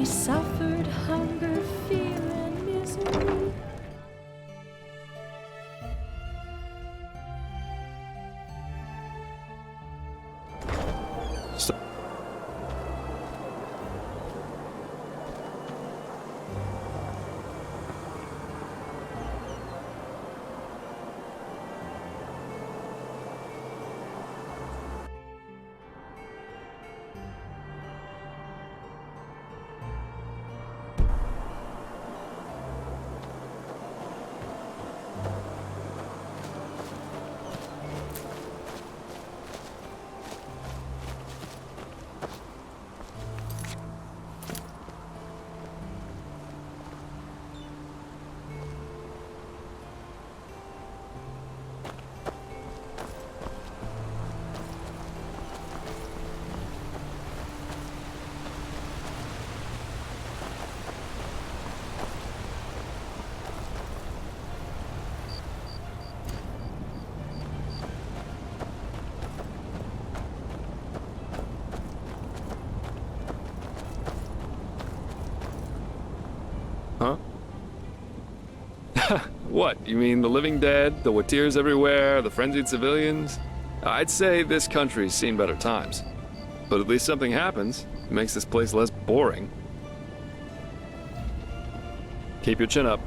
suffered hunger, fear, and misery. Huh? What? You mean the living dead, the watirs everywhere, the frenzied civilians? I'd say this country's seen better times. But at least something happens. It makes this place less boring. Keep your chin up.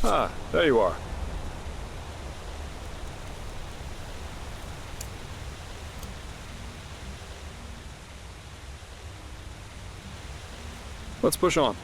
Ah, there you are. Let's push on.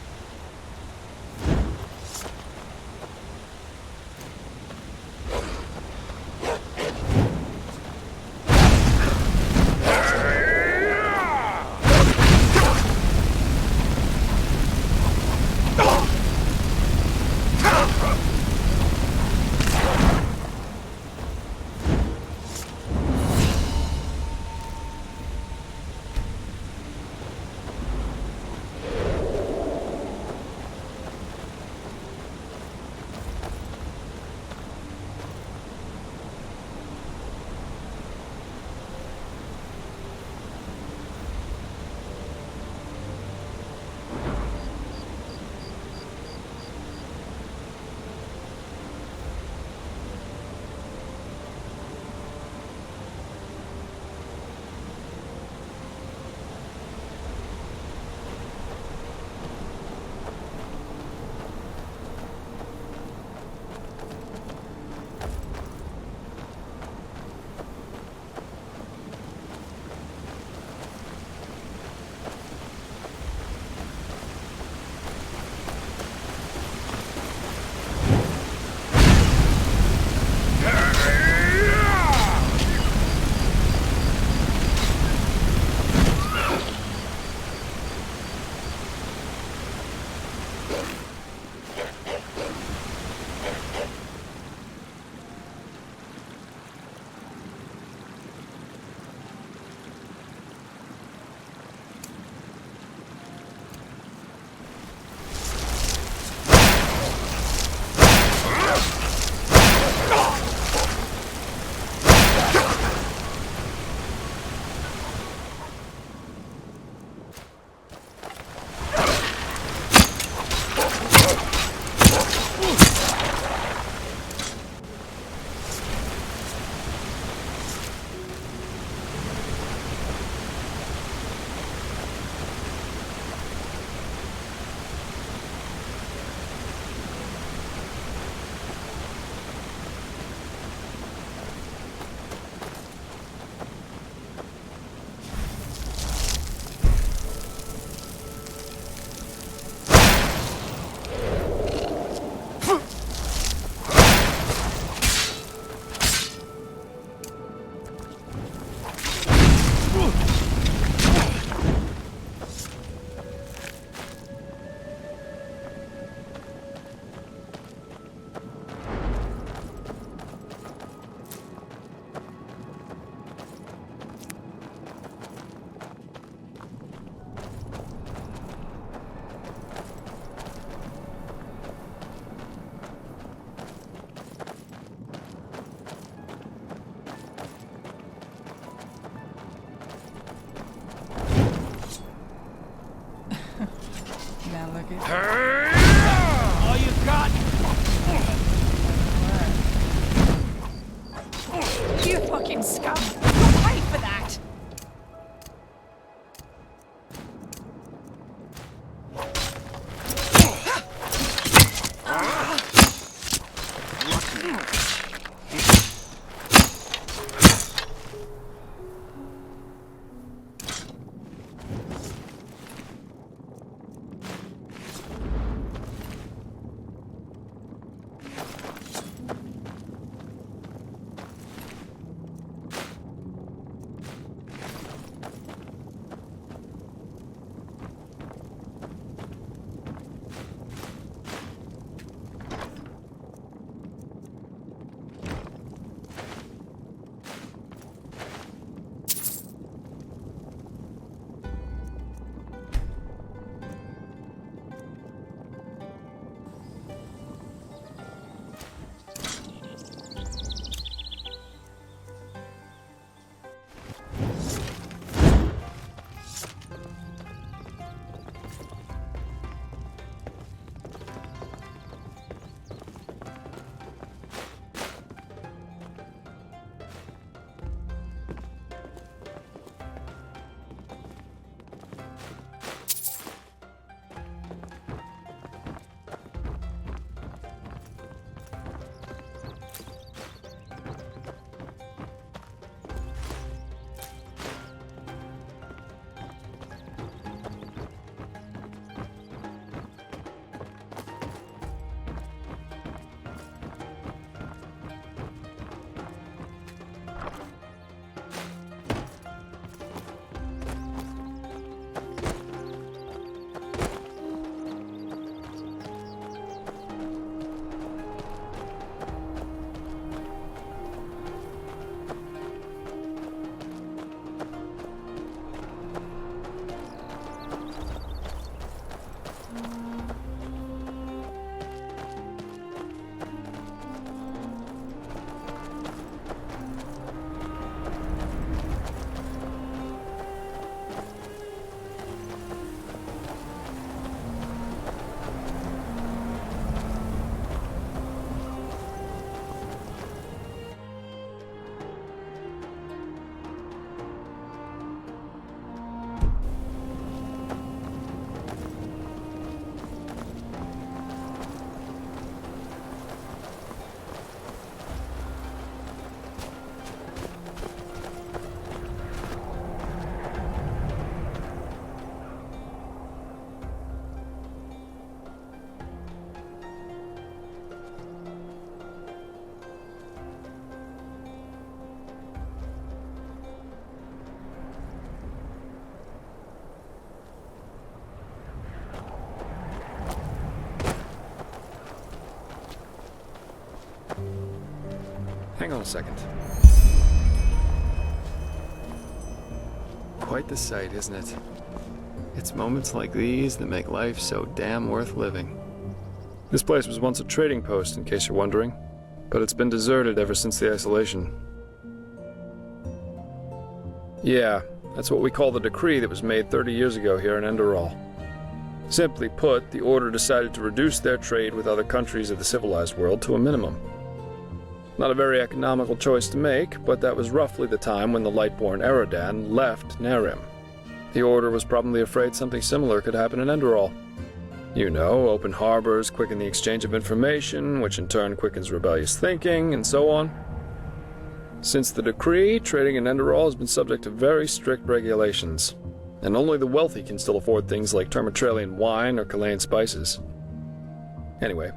hang on a second. Quite the sight, isn't it? It's moments like these that make life so damn worth living. This place was once a trading post, in case you're wondering, but it's been deserted ever since the isolation. Yeah, that's what we call the decree that was made 30 years ago here in Enderal. Simply put, the Order decided to reduce their trade with other countries of the civilized world to a minimum. Not a very economical choice to make, but that was roughly the time when the Lightborn Eradan left Nerim. The Order was probably afraid something similar could happen in Enderal. You know, open harbors quicken the exchange of information, which in turn quickens rebellious thinking, and so on. Since the decree, trading in Enderal has been subject to very strict regulations, and only the wealthy can still afford things like Termatralian wine or Chilean spices. Anyway,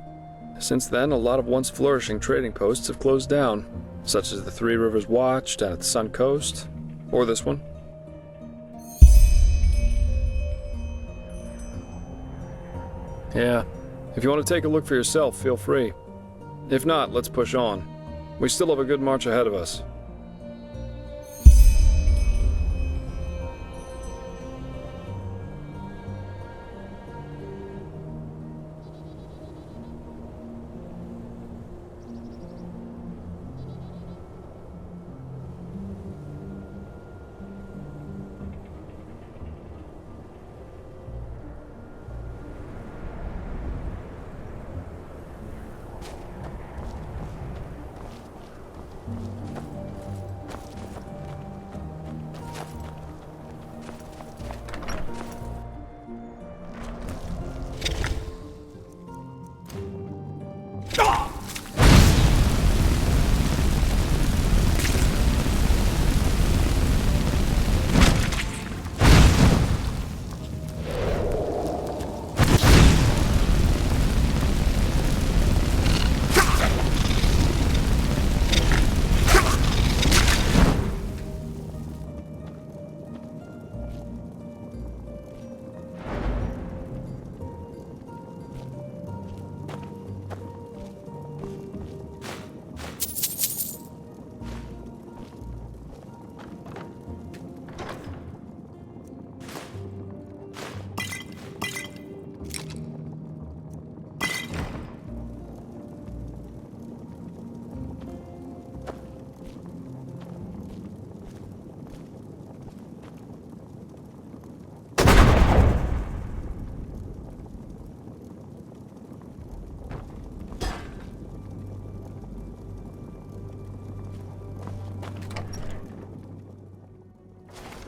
since then, a lot of once flourishing trading posts have closed down, such as the Three Rivers Watch down at the Sun Coast, or this one. Yeah, if you want to take a look for yourself, feel free. If not, let's push on. We still have a good march ahead of us.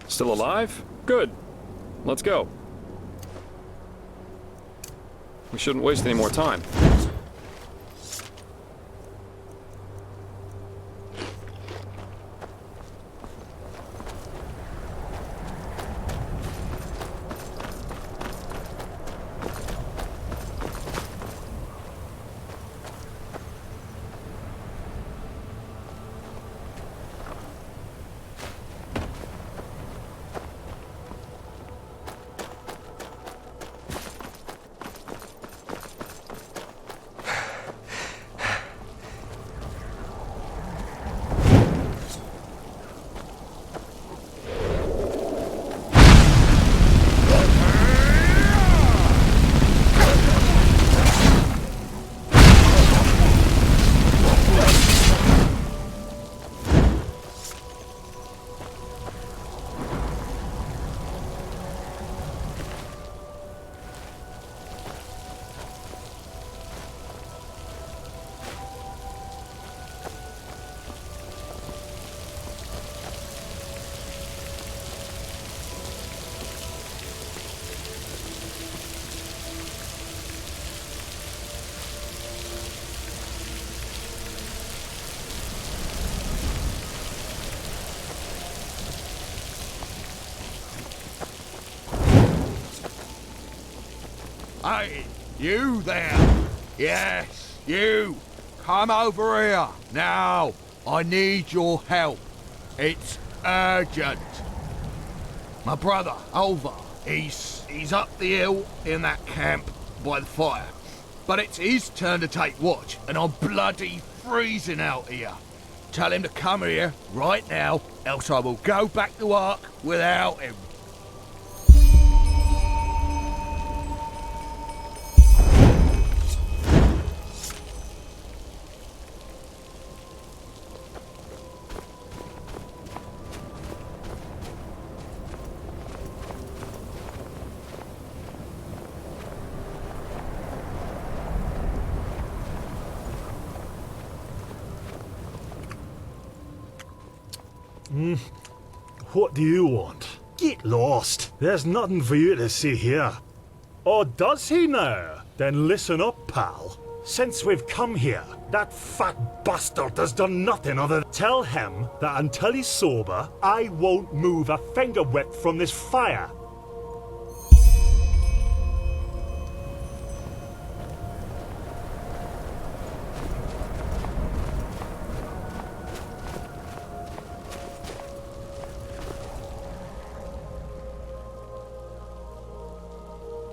Still alive? Good. Let's go. We shouldn't waste any more time. Hey, you there! Yes, you! Come over here, now! I need your help. It's urgent. My brother, Alva, he's up the hill in that camp by the fire. But it's his turn to take watch, and I'm bloody freezing out here. Tell him to come here right now, else I will go back to Ark without him. What do you want? Get lost. There's nothing for you to see here. Or does he now? Then listen up, pal. Since we've come here, that fat bastard has done nothing other than tell him that until he's sober, I won't move a finger width from this fire.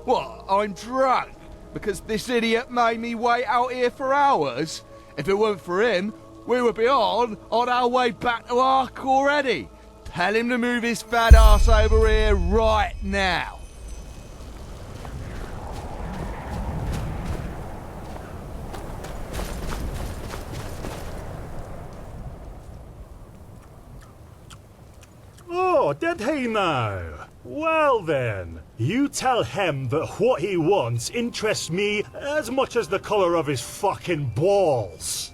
What, I'm drunk? Because this idiot made me wait out here for hours? If it weren't for him, we would be on our way back to Ark already. Tell him to move his fat ass over here right now. Oh, did he now? Well then, you tell him that what he wants interests me as much as the colour of his fucking balls.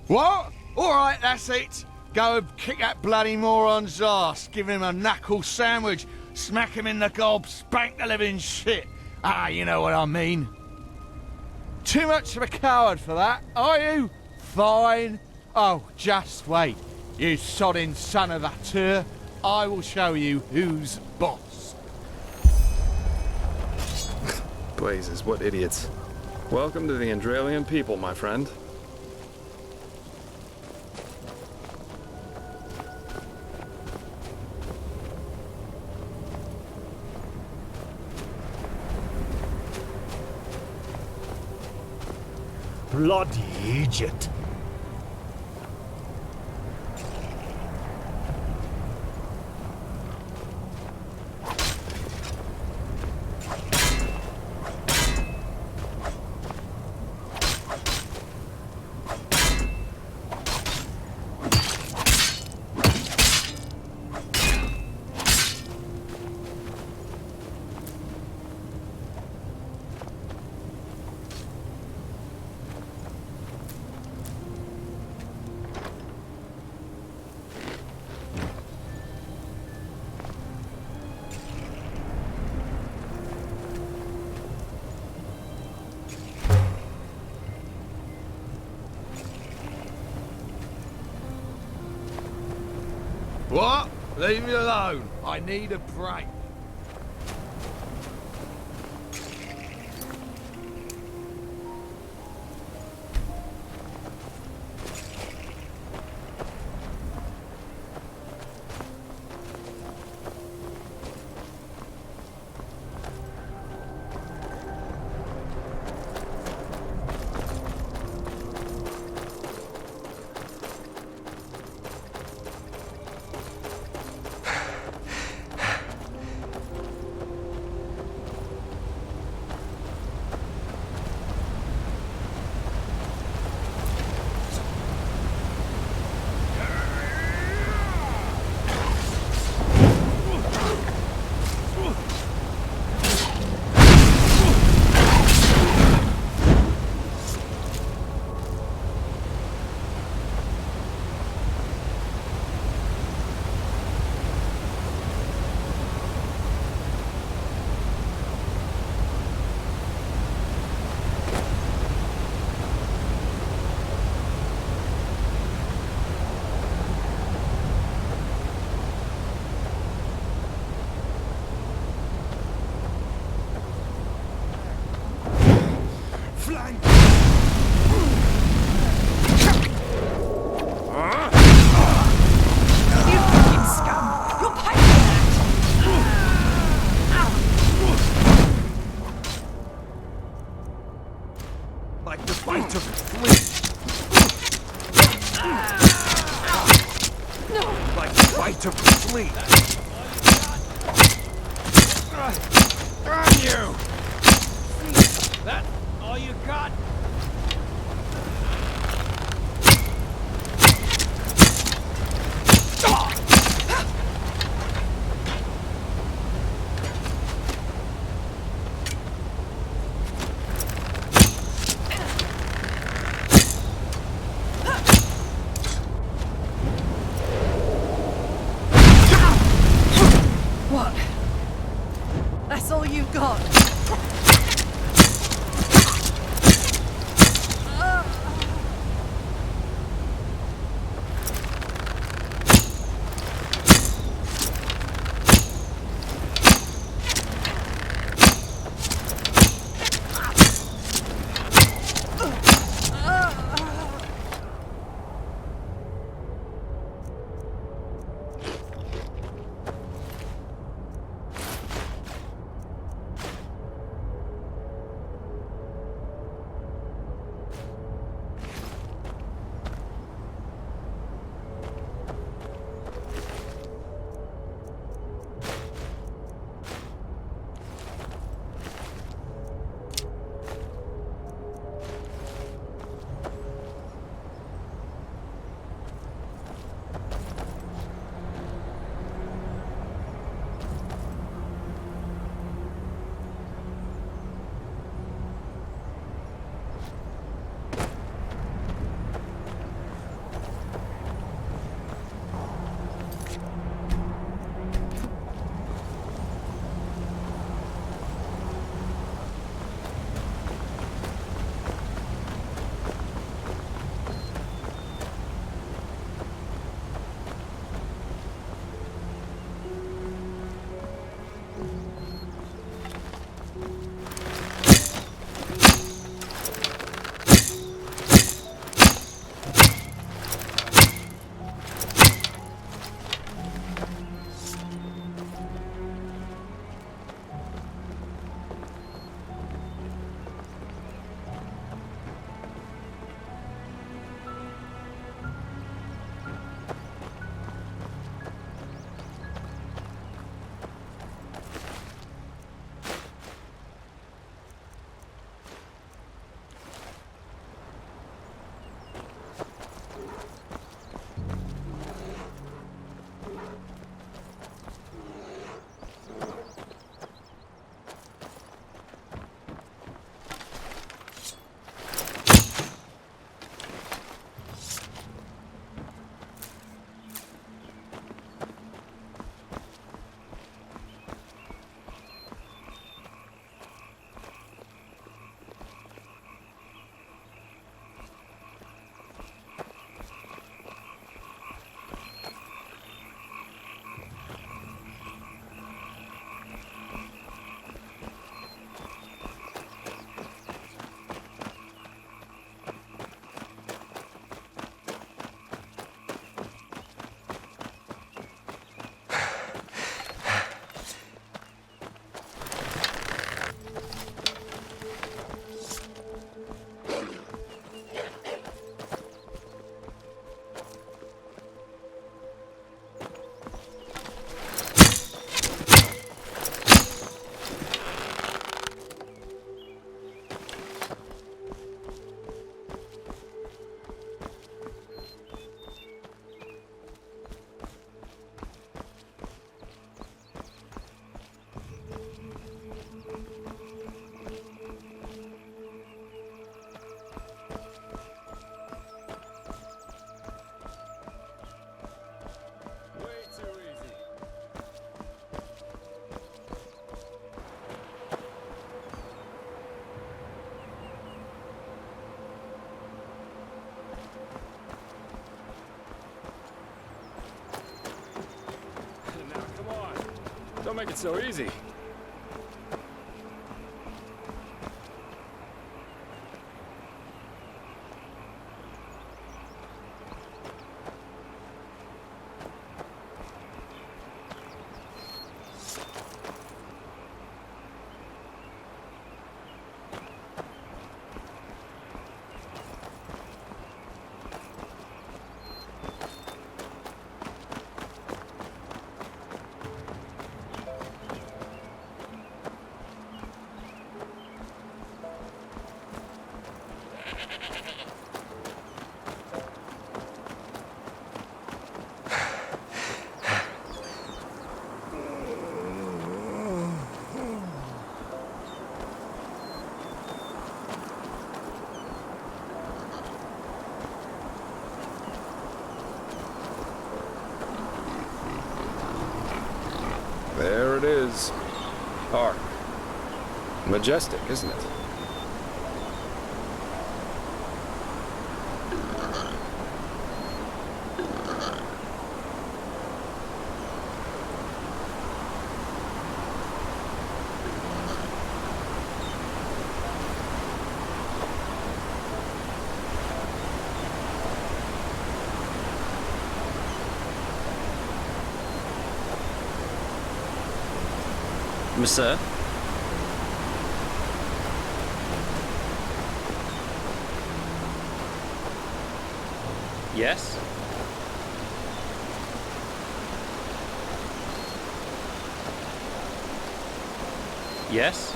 What? Alright, that's it. Go and kick that bloody moron's ass, give him a knuckle sandwich, smack him in the gob, spank the living shit. Ah, you know what I mean. Too much of a coward for that, are you? Fine. Oh, just wait. You sodding son of a tur. I will show you who's boss. Blazes, what idiots. Welcome to the Enderalian people, my friend. Bloody Egypt. What? Leave me alone. I need a break. way to sleep. Damn you! That all you got? What? That's all you got? Don't make it so easy. it is. Ark. Majestic, isn't it? Sir? Yes? Yes?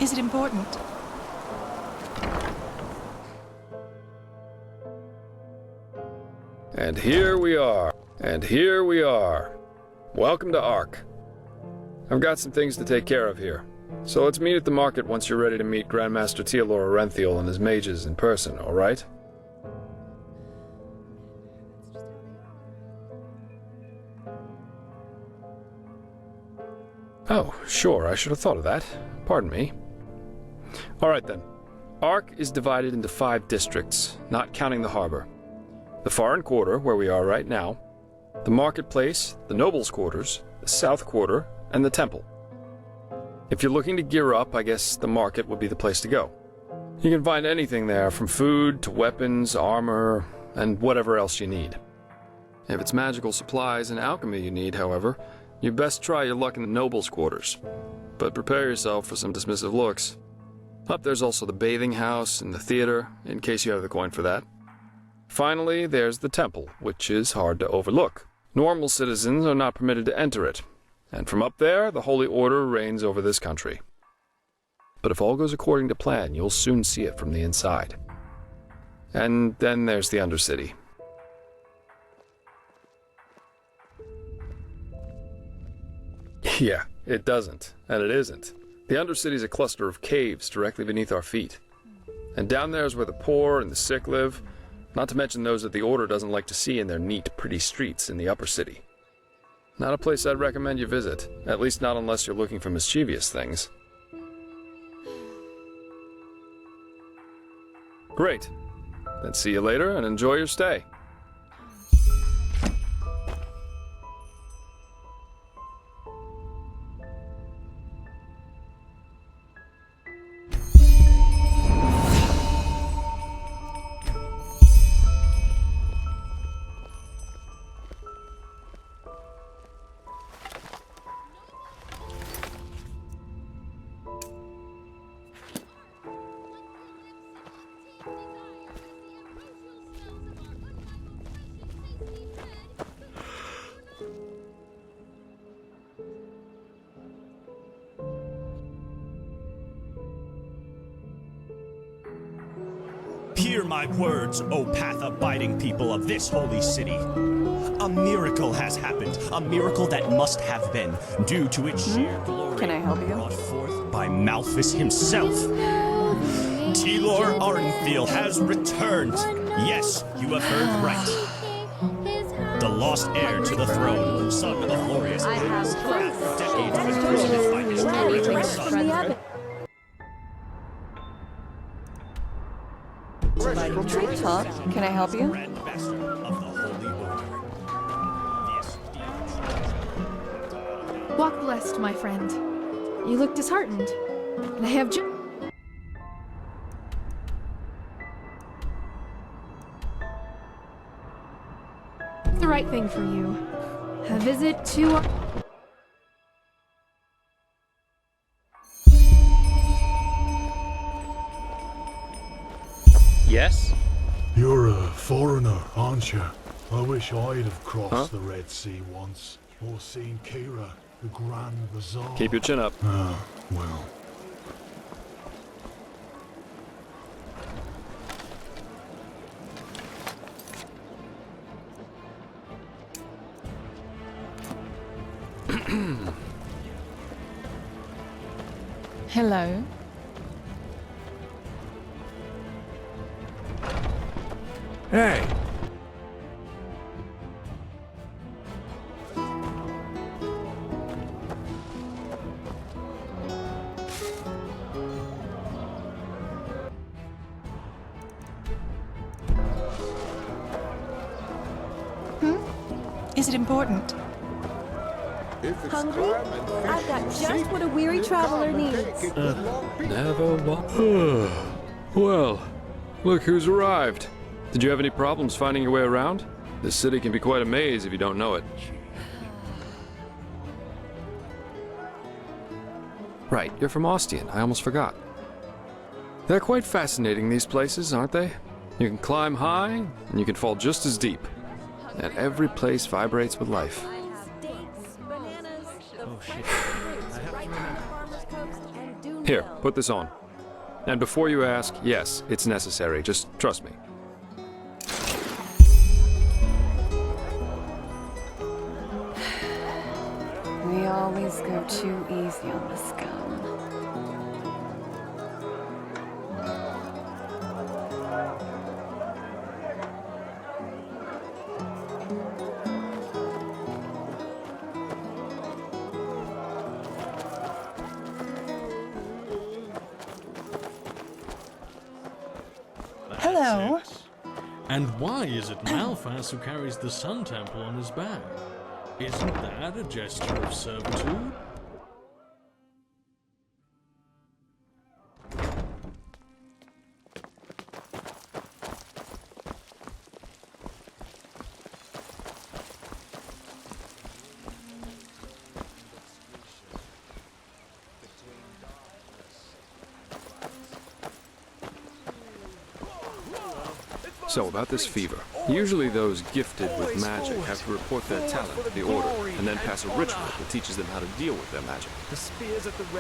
Is it important? And here we are. And here we are. Welcome to Ark. I've got some things to take care of here. So let's meet at the market once you're ready to meet Grandmaster Theodore Orenthiel and his mages in person, alright? Oh, sure, I should have thought of that. Pardon me. Alright then. Ark is divided into 5 districts, not counting the harbor. The Foreign Quarter, where we are right now, the Marketplace, the Nobles' Quarters, the South Quarter, and the Temple. If you're looking to gear up, I guess the market would be the place to go. You can find anything there, from food to weapons, armor, and whatever else you need. If it's magical supplies and alchemy you need, however, you best try your luck in the Nobles' Quarters. But prepare yourself for some dismissive looks. Up there's also the bathing house and the theater, in case you have the coin for that. Finally, there's the temple, which is hard to overlook. Normal citizens are not permitted to enter it, and from up there, the Holy Order reigns over this country. But if all goes according to plan, you'll soon see it from the inside. And then there's the Undercity. Yeah, it doesn't, and it isn't. The Undercity's a cluster of caves directly beneath our feet. And down there is where the poor and the sick live, not to mention those that the Order doesn't like to see in their neat, pretty streets in the upper city. Not a place I'd recommend you visit, at least not unless you're looking for mischievous things. Great. Then see you later and enjoy your stay. Hear my words, O path-abiding people of this holy city. A miracle has happened, a miracle that must have been, due to its sheer glory. Can I help you? Brought forth by Malthus himself. Theodore Orenthiel has returned. Yes, you have heard right. The lost heir to the throne, son of the glorious past, after decades of imprisonment by his hereditary son. Talk. Can I help you? Grand Master of the Holy Order. Walk blessed, my friend. You look disheartened, and I have the right thing for you. A visit to... Yes? You're a foreigner, aren't you? I wish I'd have crossed the Red Sea once, or seen Kira, the Grand Bazaar. Keep your chin up. Ah, well. Hello. Hey. Is it important? Hungry? I've got just what a weary traveler needs. Never Well, look who's arrived. Did you have any problems finding your way around? This city can be quite a maze if you don't know it. Right, you're from Ostian. I almost forgot. They're quite fascinating, these places, aren't they? You can climb high, and you can fall just as deep. And every place vibrates with life. Here, put this on. And before you ask, yes, it's necessary. Just trust me. We always go too easy on the scum. Hello. And why is it Malphas who carries the Sun Temple on his back? Isn't that a gesture of servitude? So, about this fever. Usually those gifted with magic have to report their talent to the Order, and then pass a ritual that teaches them how to deal with their magic.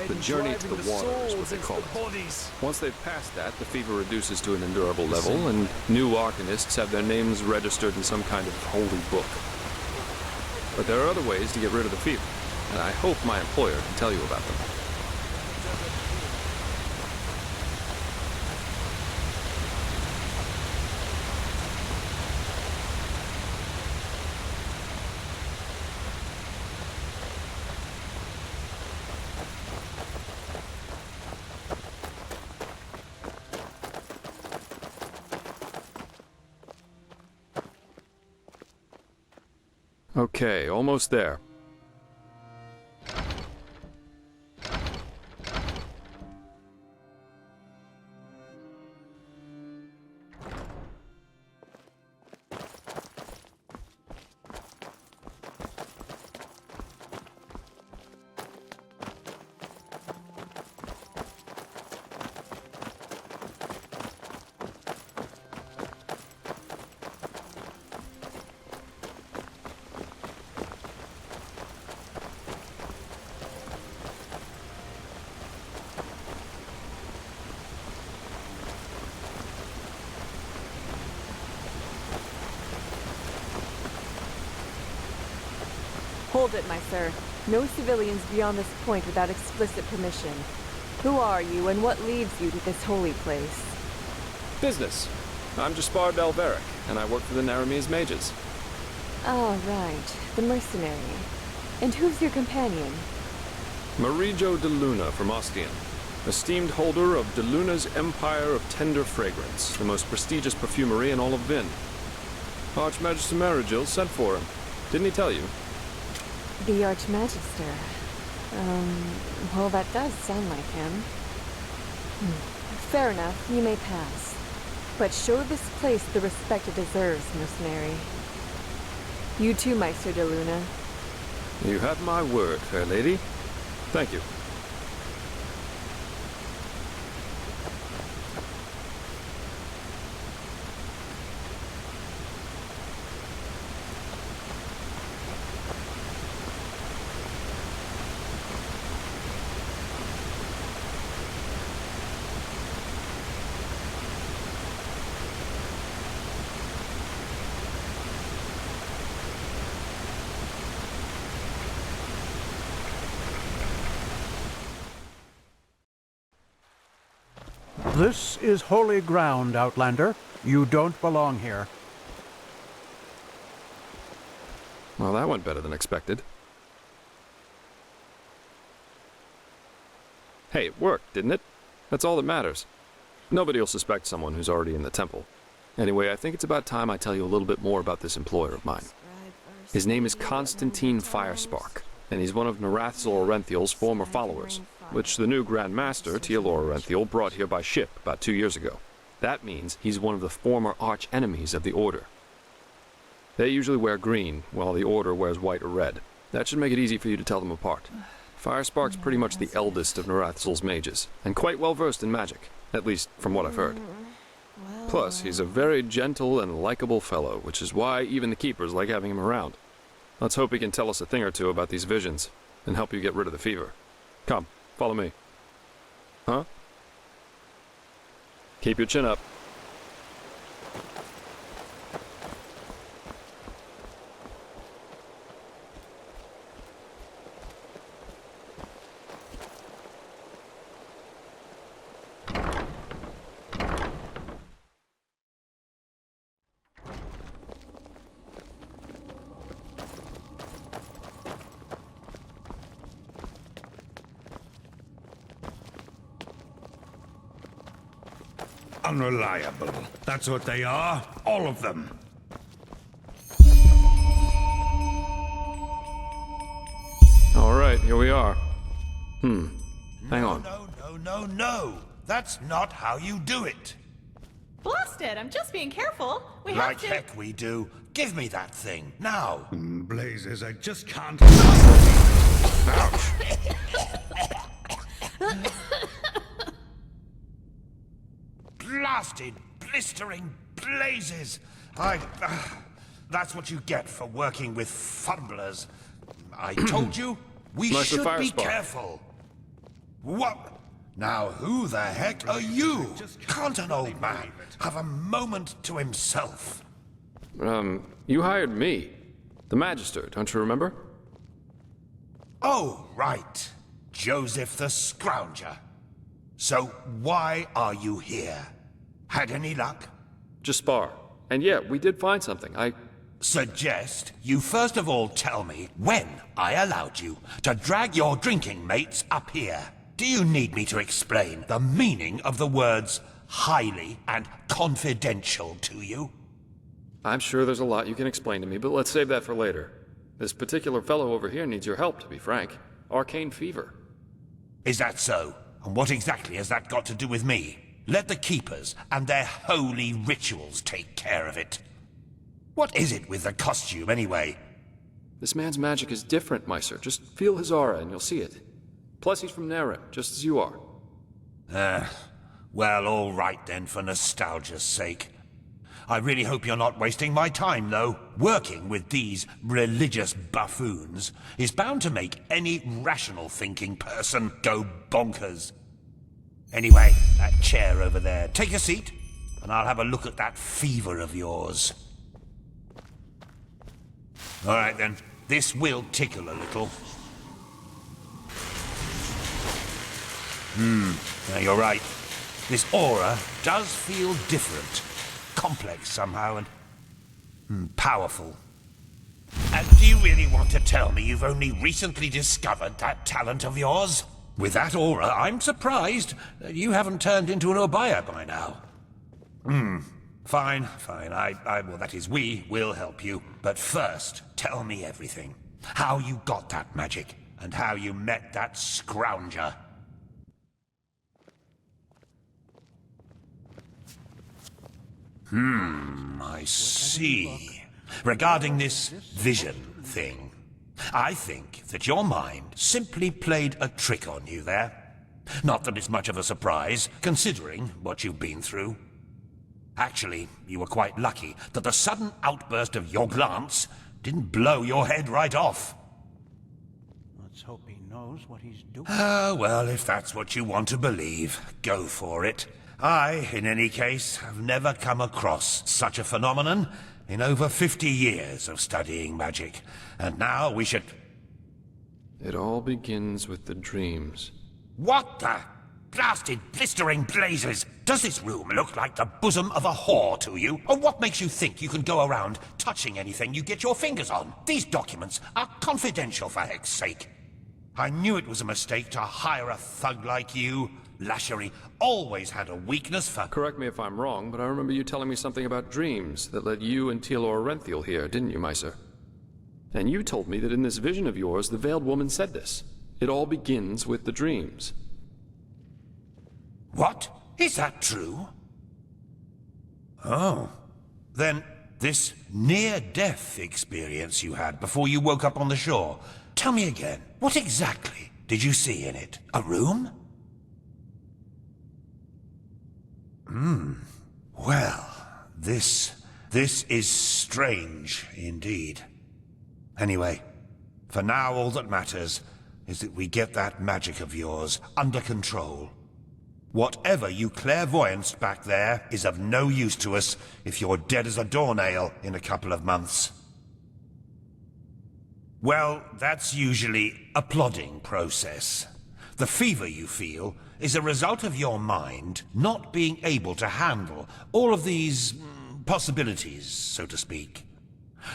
The journey to the water is what they call it. Once they've passed that, the fever reduces to an endurable level, and new arcanists have their names registered in some kind of holy book. But there are other ways to get rid of the fever, and I hope my employer can tell you about them. Okay, almost there. Hold it, my sir. No civilians beyond this point without explicit permission. Who are you, and what leads you to this holy place? Business. I'm Jaspar Delveric, and I work for the Naramese mages. Ah, right. The mercenary. And who's your companion? Marijo de Luna from Ostian, esteemed holder of de Luna's Empire of Tender Fragrance, the most prestigious perfumery in all of Vin. Archmagister Marigil sent for him. Didn't he tell you? The Archmagister. Well, that does sound like him. Fair enough, you may pass. But show this place the respect it deserves, mercenary. You too, Meister de Luna. You have my word, fair lady. Thank you. This is holy ground, Outlander. You don't belong here. Well, that went better than expected. Hey, it worked, didn't it? That's all that matters. Nobody will suspect someone who's already in the temple. Anyway, I think it's about time I tell you a little bit more about this employer of mine. His name is Constantine Firespark, and he's one of Narathzor Orenthiel's former followers, which the new Grand Master, Teil Orenthiel, brought here by ship about 2 years ago. That means he's one of the former arch-enemies of the Order. They usually wear green, while the Order wears white or red. That should make it easy for you to tell them apart. Firespark's pretty much the eldest of Narathzor's mages, and quite well versed in magic, at least from what I've heard. Plus, he's a very gentle and likable fellow, which is why even the keepers like having him around. Let's hope he can tell us a thing or two about these visions, and help you get rid of the fever. Come, follow me. Huh? Keep your chin up. Unreliable. That's what they are. All of them. All right, here we are. Hang on. No. That's not how you do it. Blast it! I'm just being careful. We have Like to. heck we do. Give me that thing, now. Blazes, I just can't. Ouch. Blasted, blistering blazes. That's what you get for working with fumblers. I told you, we Nice should be Firespark. careful. What? Now who the heck are you? Can't an old man have a moment to himself? You hired me. The Magister, don't you remember? Oh, right. Joseph the Scrounger. So why are you here? Had any luck? Just spar. And yeah, we did find something. Suggest you first of all tell me when I allowed you to drag your drinking mates up here. Do you need me to explain the meaning of the words highly and confidential to you? I'm sure there's a lot you can explain to me, but let's save that for later. This particular fellow over here needs your help, to be frank. Arcane fever. Is that so? And what exactly has that got to do with me? Let the keepers and their holy rituals take care of it. What is it with the costume, anyway? This man's magic is different, Meiser. Just feel his aura and you'll see it. Plus, he's from Nerem, just as you are. Well, all right then, for nostalgia's sake. I really hope you're not wasting my time, though. Working with these religious buffoons is bound to make any rational thinking person go bonkers. Anyway, that chair over there. Take a seat, and I'll have a look at that fever of yours. All right then, this will tickle a little. Now you're right. This aura does feel different. Complex somehow and powerful. And do you really want to tell me you've only recently discovered that talent of yours? With that aura, I'm surprised that you haven't turned into an Obaya by now. Fine. Well, that is, we will help you. But first, tell me everything. How you got that magic, and how you met that scrounger. I see. Regarding this vision thing, I think that your mind simply played a trick on you there. Not that it's much of a surprise, considering what you've been through. Actually, you were quite lucky that the sudden outburst of your glance didn't blow your head right off. Let's hope he knows what he's doing. Well, if that's what you want to believe, go for it. I, in any case, have never come across such a phenomenon in over 50 years of studying magic. And now we should... It all begins with the dreams. What the... Blasted, blistering blazes! Does this room look like the bosom of a whore to you? Or what makes you think you can go around touching anything you get your fingers on? These documents are confidential, for heck's sake. I knew it was a mistake to hire a thug like you. Lashery always had a weakness for— Correct me if I'm wrong, but I remember you telling me something about dreams that led you and Teil Orenthal here, didn't you, my sir? And you told me that in this vision of yours, the Veiled Woman said this. It all begins with the dreams. What? Is that true? Oh. Then this near-death experience you had before you woke up on the shore. Tell me again, what exactly did you see in it? A room? Well, this is strange indeed. Anyway, for now all that matters is that we get that magic of yours under control. Whatever you clairvoyanced back there is of no use to us if you're dead as a doornail in a couple of months. Well, that's usually a plodding process. The fever you feel is a result of your mind not being able to handle all of these possibilities, so to speak.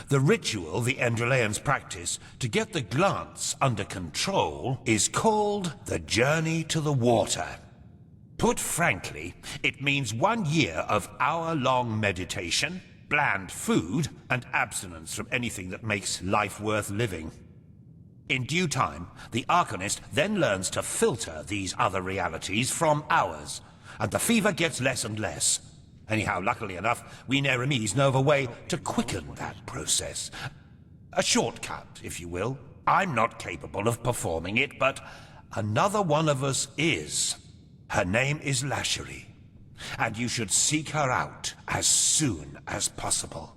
The ritual the Enderalians practice to get the glance under control is called the Journey to the Water. Put frankly, it means 1 year of hour-long meditation, bland food, and abstinence from anything that makes life worth living. In due time, the Arcanist then learns to filter these other realities from ours, and the fever gets less and less. Anyhow, luckily enough, we Neremes know of a way to quicken that process. A shortcut, if you will. I'm not capable of performing it, but another one of us is. Her name is Lashery, and you should seek her out as soon as possible.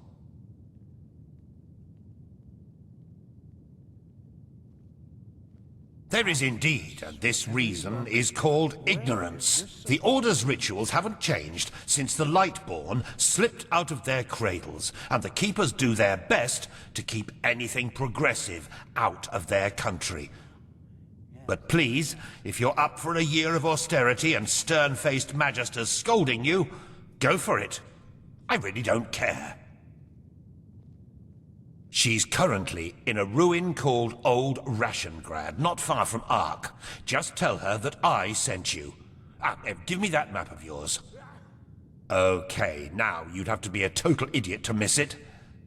There is indeed, and this reason is called ignorance. The Order's rituals haven't changed since the Lightborn slipped out of their cradles, and the Keepers do their best to keep anything progressive out of their country. But please, if you're up for a year of austerity and stern-faced magisters scolding you, go for it. I really don't care. She's currently in a ruin called Old Rashengrad, not far from Ark. Just tell her that I sent you. Give me that map of yours. Okay, now you'd have to be a total idiot to miss it.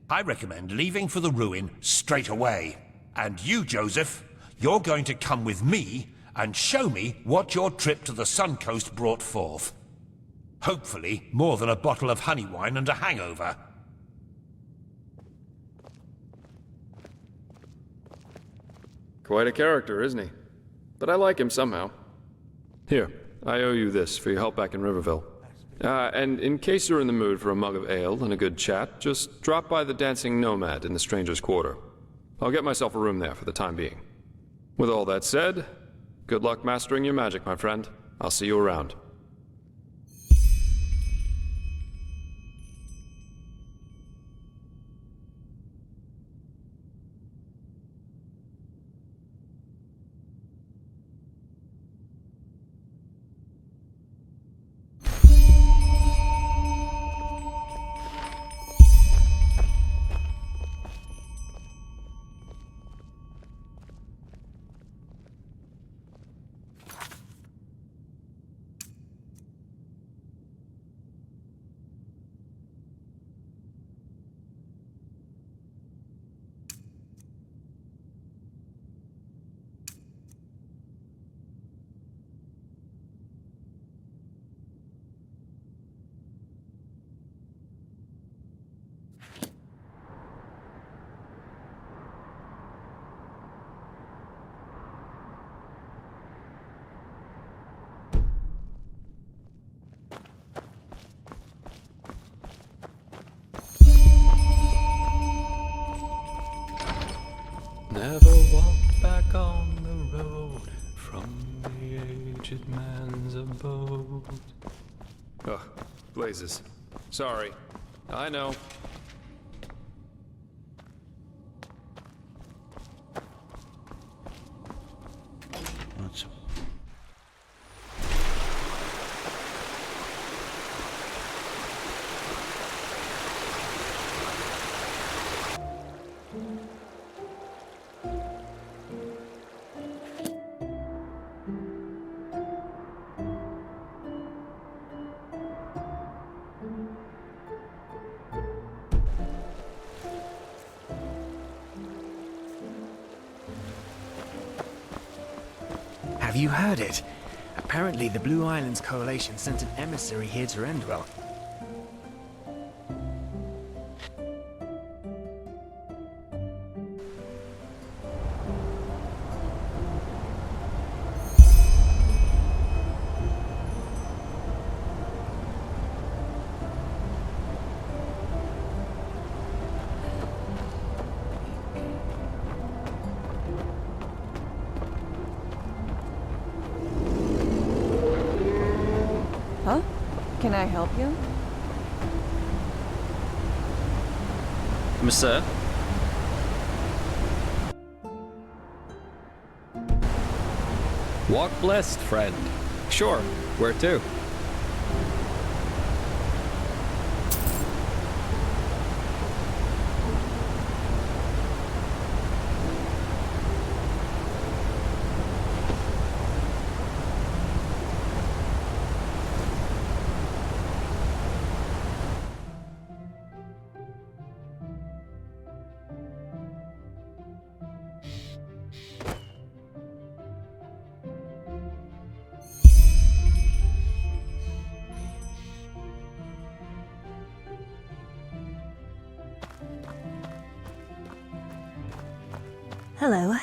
I recommend leaving for the ruin straight away. And you, Joseph, you're going to come with me and show me what your trip to the Sun Coast brought forth. Hopefully, more than a bottle of honey wine and a hangover. Quite a character, isn't he? But I like him somehow. Here, I owe you this for your help back in Riverville. And in case you're in the mood for a mug of ale and a good chat, just drop by the Dancing Nomad in the Stranger's Quarter. I'll get myself a room there for the time being. With all that said, good luck mastering your magic, my friend. I'll see you around. Never walk back on the road from the aged man's abode. Ugh, blazes. Sorry. I know. Have you heard it? Apparently the Blue Islands Coalition sent an emissary here to Enderal. Huh? Can I help you? Monsieur? Walk blessed, friend. Sure, where to? Hello.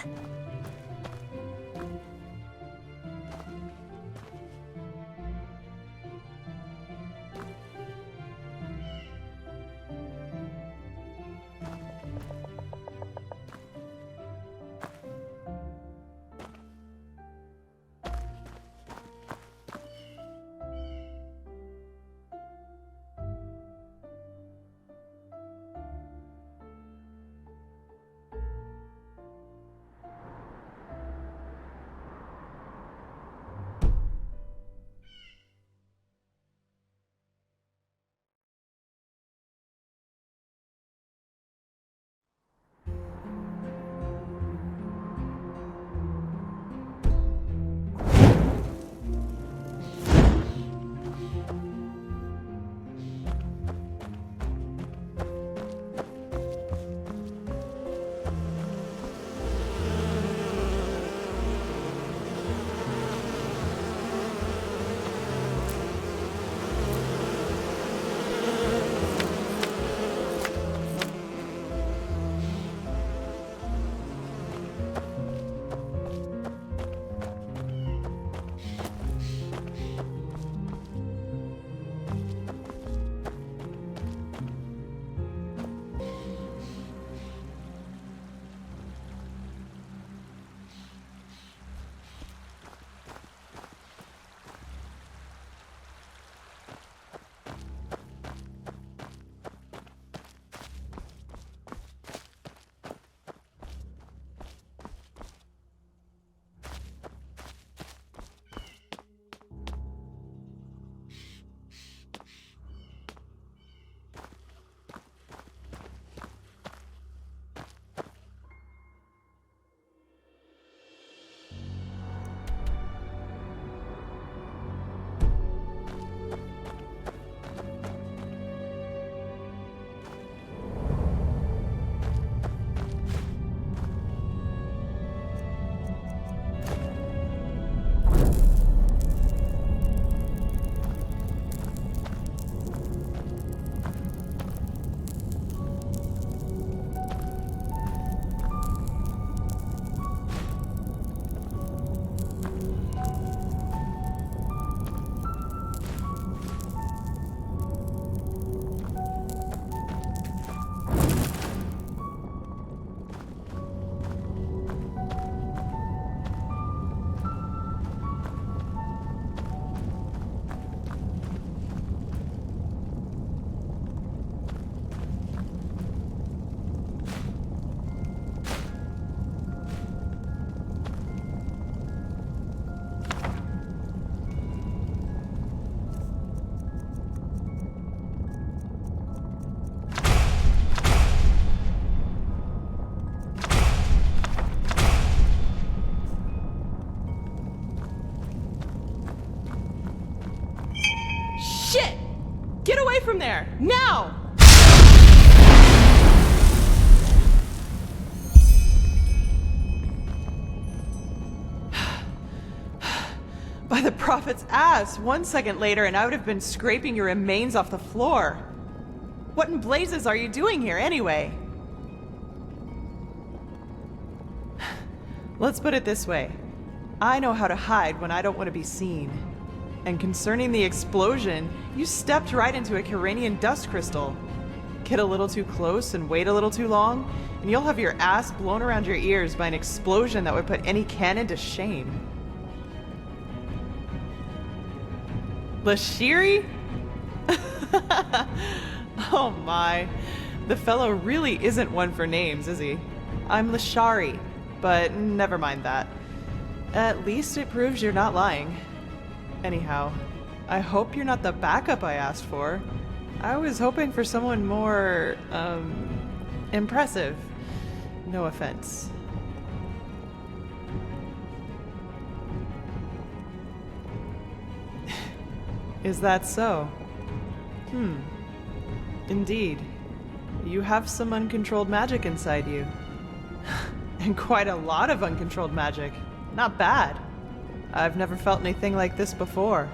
Shit! Get away from there! Now! By the prophet's ass! 1 second later and I would have been scraping your remains off the floor. What in blazes are you doing here anyway? Let's put it this way. I know how to hide when I don't want to be seen. And concerning the explosion, you stepped right into a Kyranian dust crystal. Get a little too close and wait a little too long, and you'll have your ass blown around your ears by an explosion that would put any cannon to shame. Lashiri? Oh my. The fellow really isn't one for names, is he? I'm Lashari, but never mind that. At least it proves you're not lying. Anyhow, I hope you're not the backup I asked for. I was hoping for someone more, impressive. No offense. Is that so? Indeed. You have some uncontrolled magic inside you. And quite a lot of uncontrolled magic. Not bad. I've never felt anything like this before.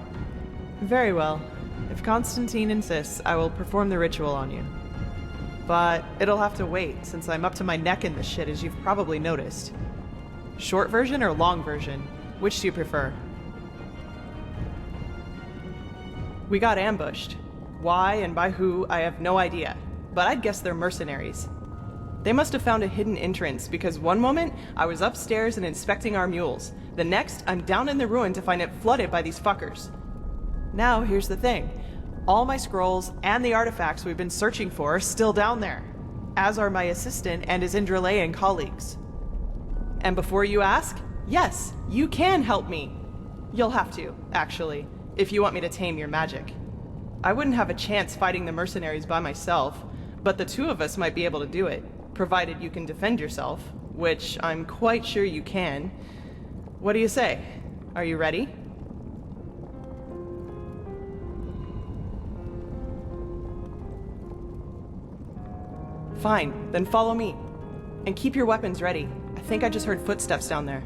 Very well. If Constantine insists, I will perform the ritual on you. But it'll have to wait, since I'm up to my neck in this shit, as you've probably noticed. Short version or long version? Which do you prefer? We got ambushed. Why and by who, I have no idea. But I'd guess they're mercenaries. They must have found a hidden entrance, because one moment, I was upstairs and inspecting our mules. The next, I'm down in the ruin to find it flooded by these fuckers. Now, here's the thing. All my scrolls and the artifacts we've been searching for are still down there, as are my assistant and his Enderalian colleagues. And before you ask, yes, you can help me. You'll have to, actually, if you want me to tame your magic. I wouldn't have a chance fighting the mercenaries by myself, but the two of us might be able to do it, provided you can defend yourself, which I'm quite sure you can. What do you say? Are you ready? Fine, then follow me. And keep your weapons ready. I think I just heard footsteps down there.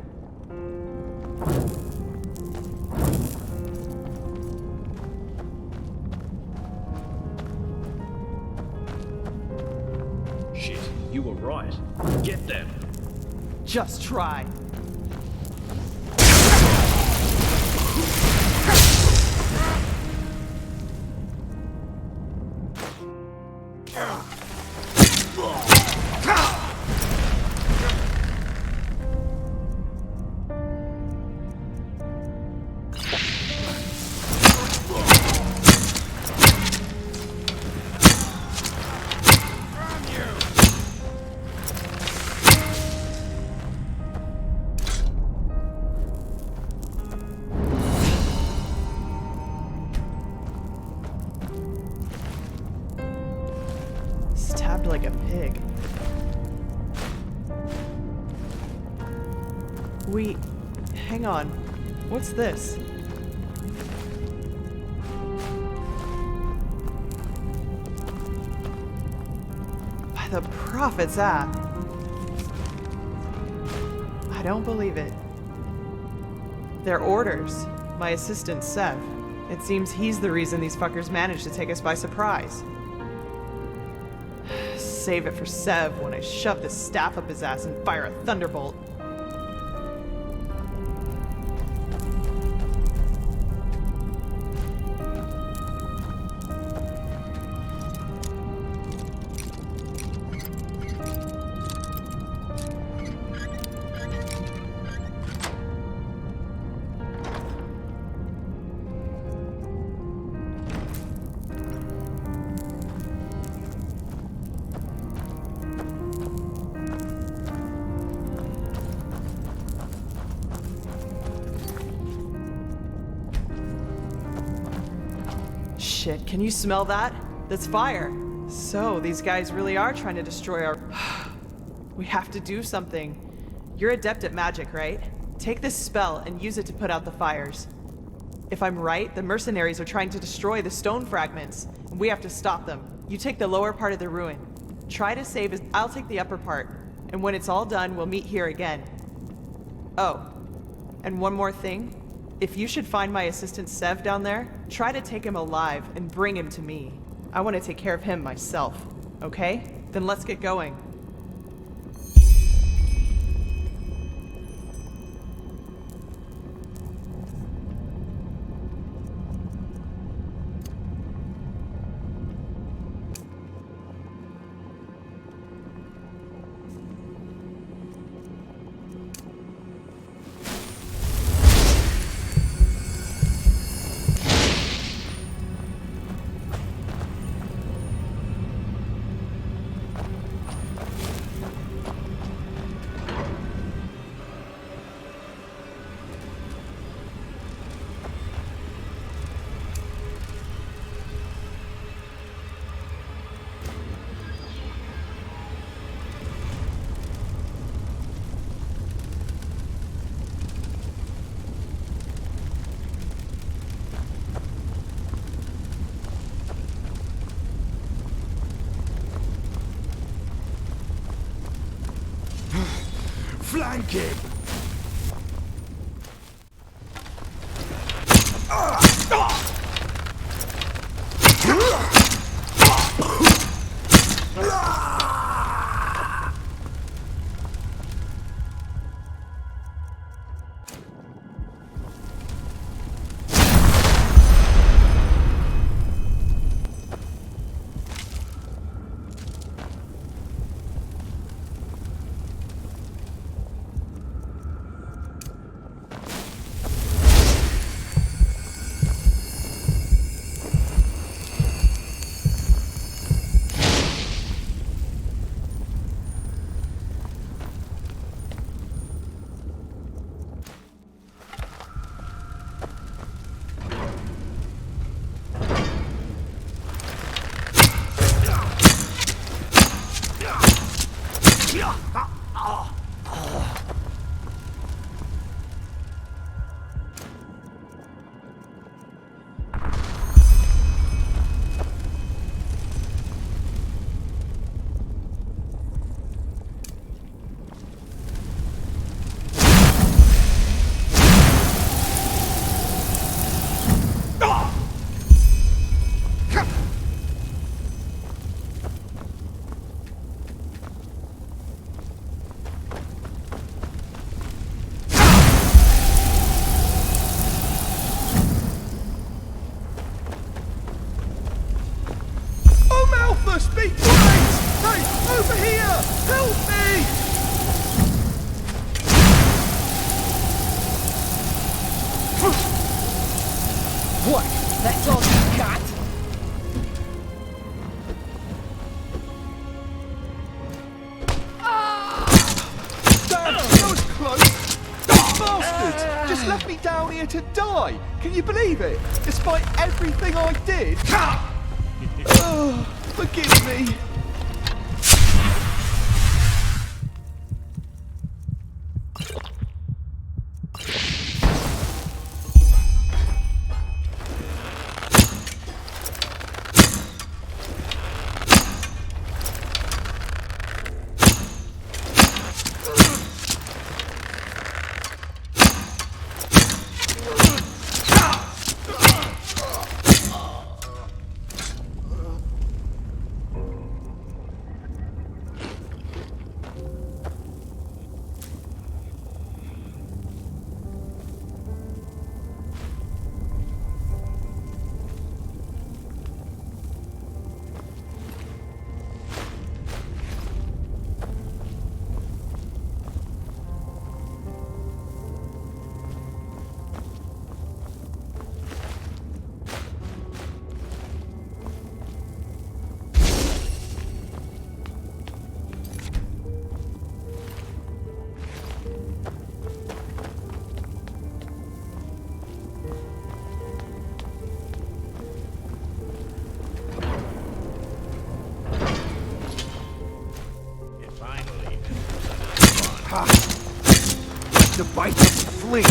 Shit, you were right. Get them. Just try. Stabbed like a pig. Hang on. What's this? By the prophet's app. I don't believe it. They're orders. My assistant, Sev. It seems he's the reason these fuckers managed to take us by surprise. Save it for Sev when I shove this staff up his ass and fire a thunderbolt. Shit, can you smell that? That's fire. So, these guys really are trying to destroy our... We have to do something. You're adept at magic, right? Take this spell and use it to put out the fires. If I'm right, the mercenaries are trying to destroy the stone fragments, and we have to stop them. You take the lower part of the ruin. Try to save as... I'll take the upper part, and when it's all done, we'll meet here again. Oh, and one more thing. If you should find my assistant Sev down there, try to take him alive and bring him to me. I want to take care of him myself, okay? Then let's get going. Flank him! Speak, hey, over here! Help me! What? That's all you got? Damn, that was close! Bastards! Just left me down here to die! Can you believe it? Despite everything I did! Forgive me! The bite of flee.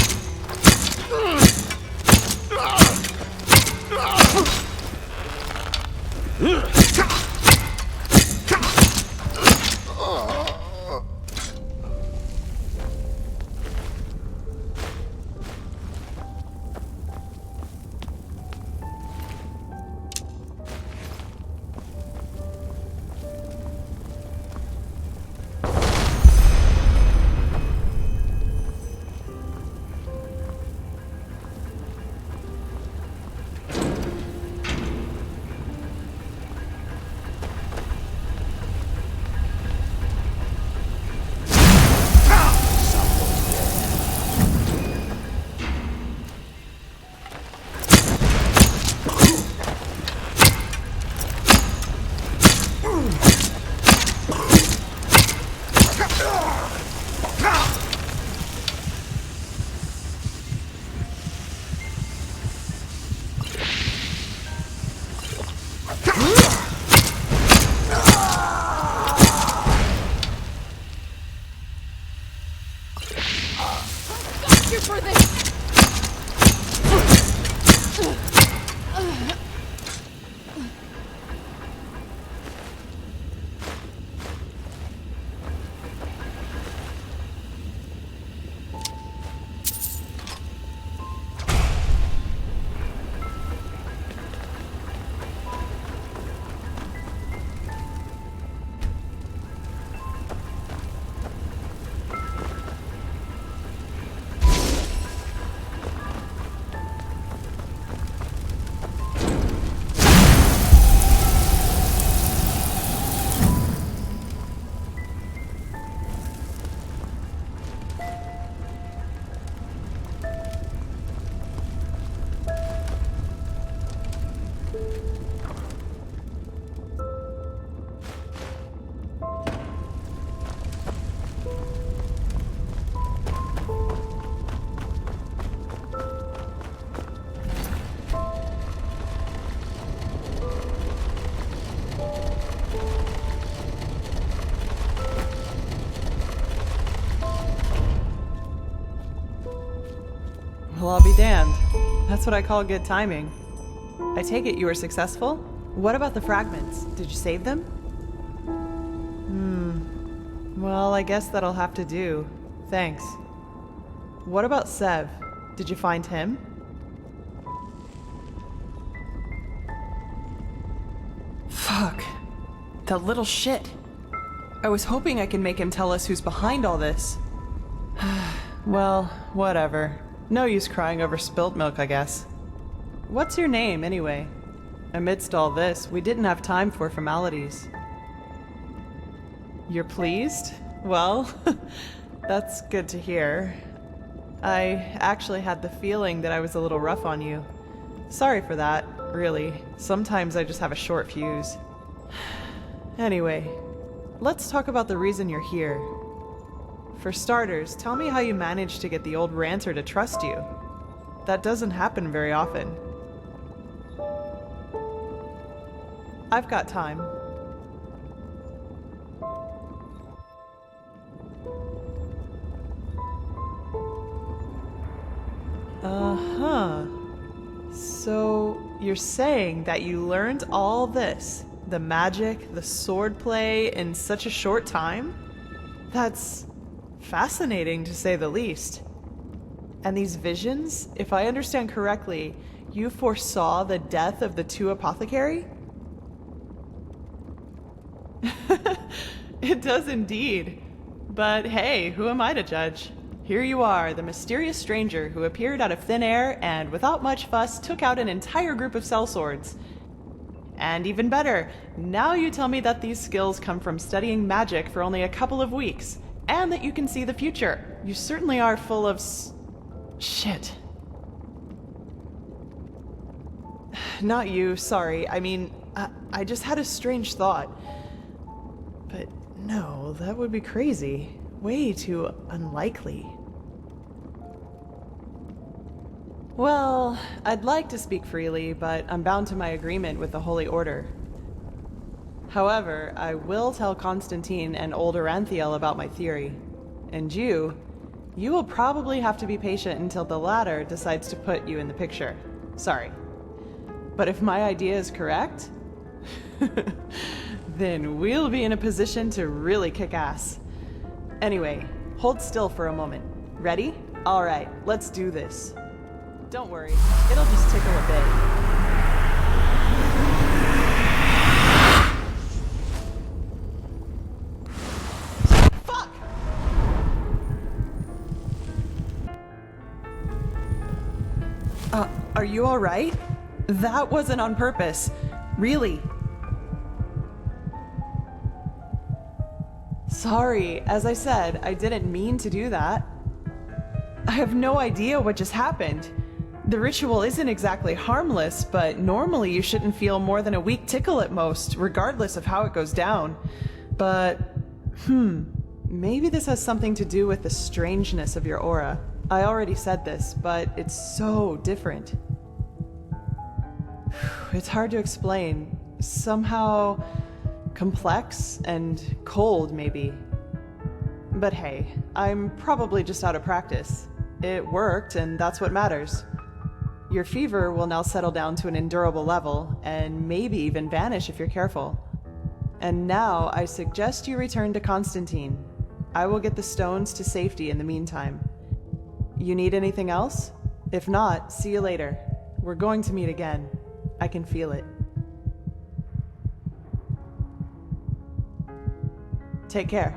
be damned. That's what I call good timing. I take it you were successful? What about the fragments? Did you save them? Well, I guess that'll have to do. Thanks. What about Sev? Did you find him? Fuck. That little shit. I was hoping I could make him tell us who's behind all this. Well, whatever. No use crying over spilt milk, I guess. What's your name, anyway? Amidst all this, we didn't have time for formalities. You're pleased? Well, that's good to hear. I actually had the feeling that I was a little rough on you. Sorry for that, really. Sometimes I just have a short fuse. Anyway, let's talk about the reason you're here. For starters, tell me how you managed to get the old ranter to trust you. That doesn't happen very often. I've got time. Uh-huh. So, you're saying that you learned all this, the magic, the swordplay, in such a short time? That's fascinating, to say the least. And these visions, if I understand correctly, you foresaw the death of the two apothecary? It does indeed. But hey, who am I to judge? Here you are, the mysterious stranger who appeared out of thin air and, without much fuss, took out an entire group of sellswords. And even better, now you tell me that these skills come from studying magic for only a couple of weeks, and that you can see the future. You certainly are full of shit. Not you, sorry. I mean, I just had a strange thought. But no, that would be crazy. Way too unlikely. Well, I'd like to speak freely, but I'm bound to my agreement with the Holy Order. However, I will tell Constantine and old Oranthiel about my theory. And you will probably have to be patient until the latter decides to put you in the picture. Sorry. But if my idea is correct, then we'll be in a position to really kick ass. Anyway, hold still for a moment. Ready? All right, let's do this. Don't worry, it'll just tickle a bit. Fuck! Are you all right? That wasn't on purpose. Really. Sorry, as I said, I didn't mean to do that. I have no idea what just happened. The ritual isn't exactly harmless, but normally you shouldn't feel more than a weak tickle at most, regardless of how it goes down. But, maybe this has something to do with the strangeness of your aura. I already said this, but it's so different. It's hard to explain. Somehow complex and cold, maybe. But hey, I'm probably just out of practice. It worked, and that's what matters. Your fever will now settle down to an endurable level, and maybe even vanish if you're careful. And now I suggest you return to Constantine. I will get the stones to safety in the meantime. You need anything else? If not, see you later. We're going to meet again. I can feel it. Take care.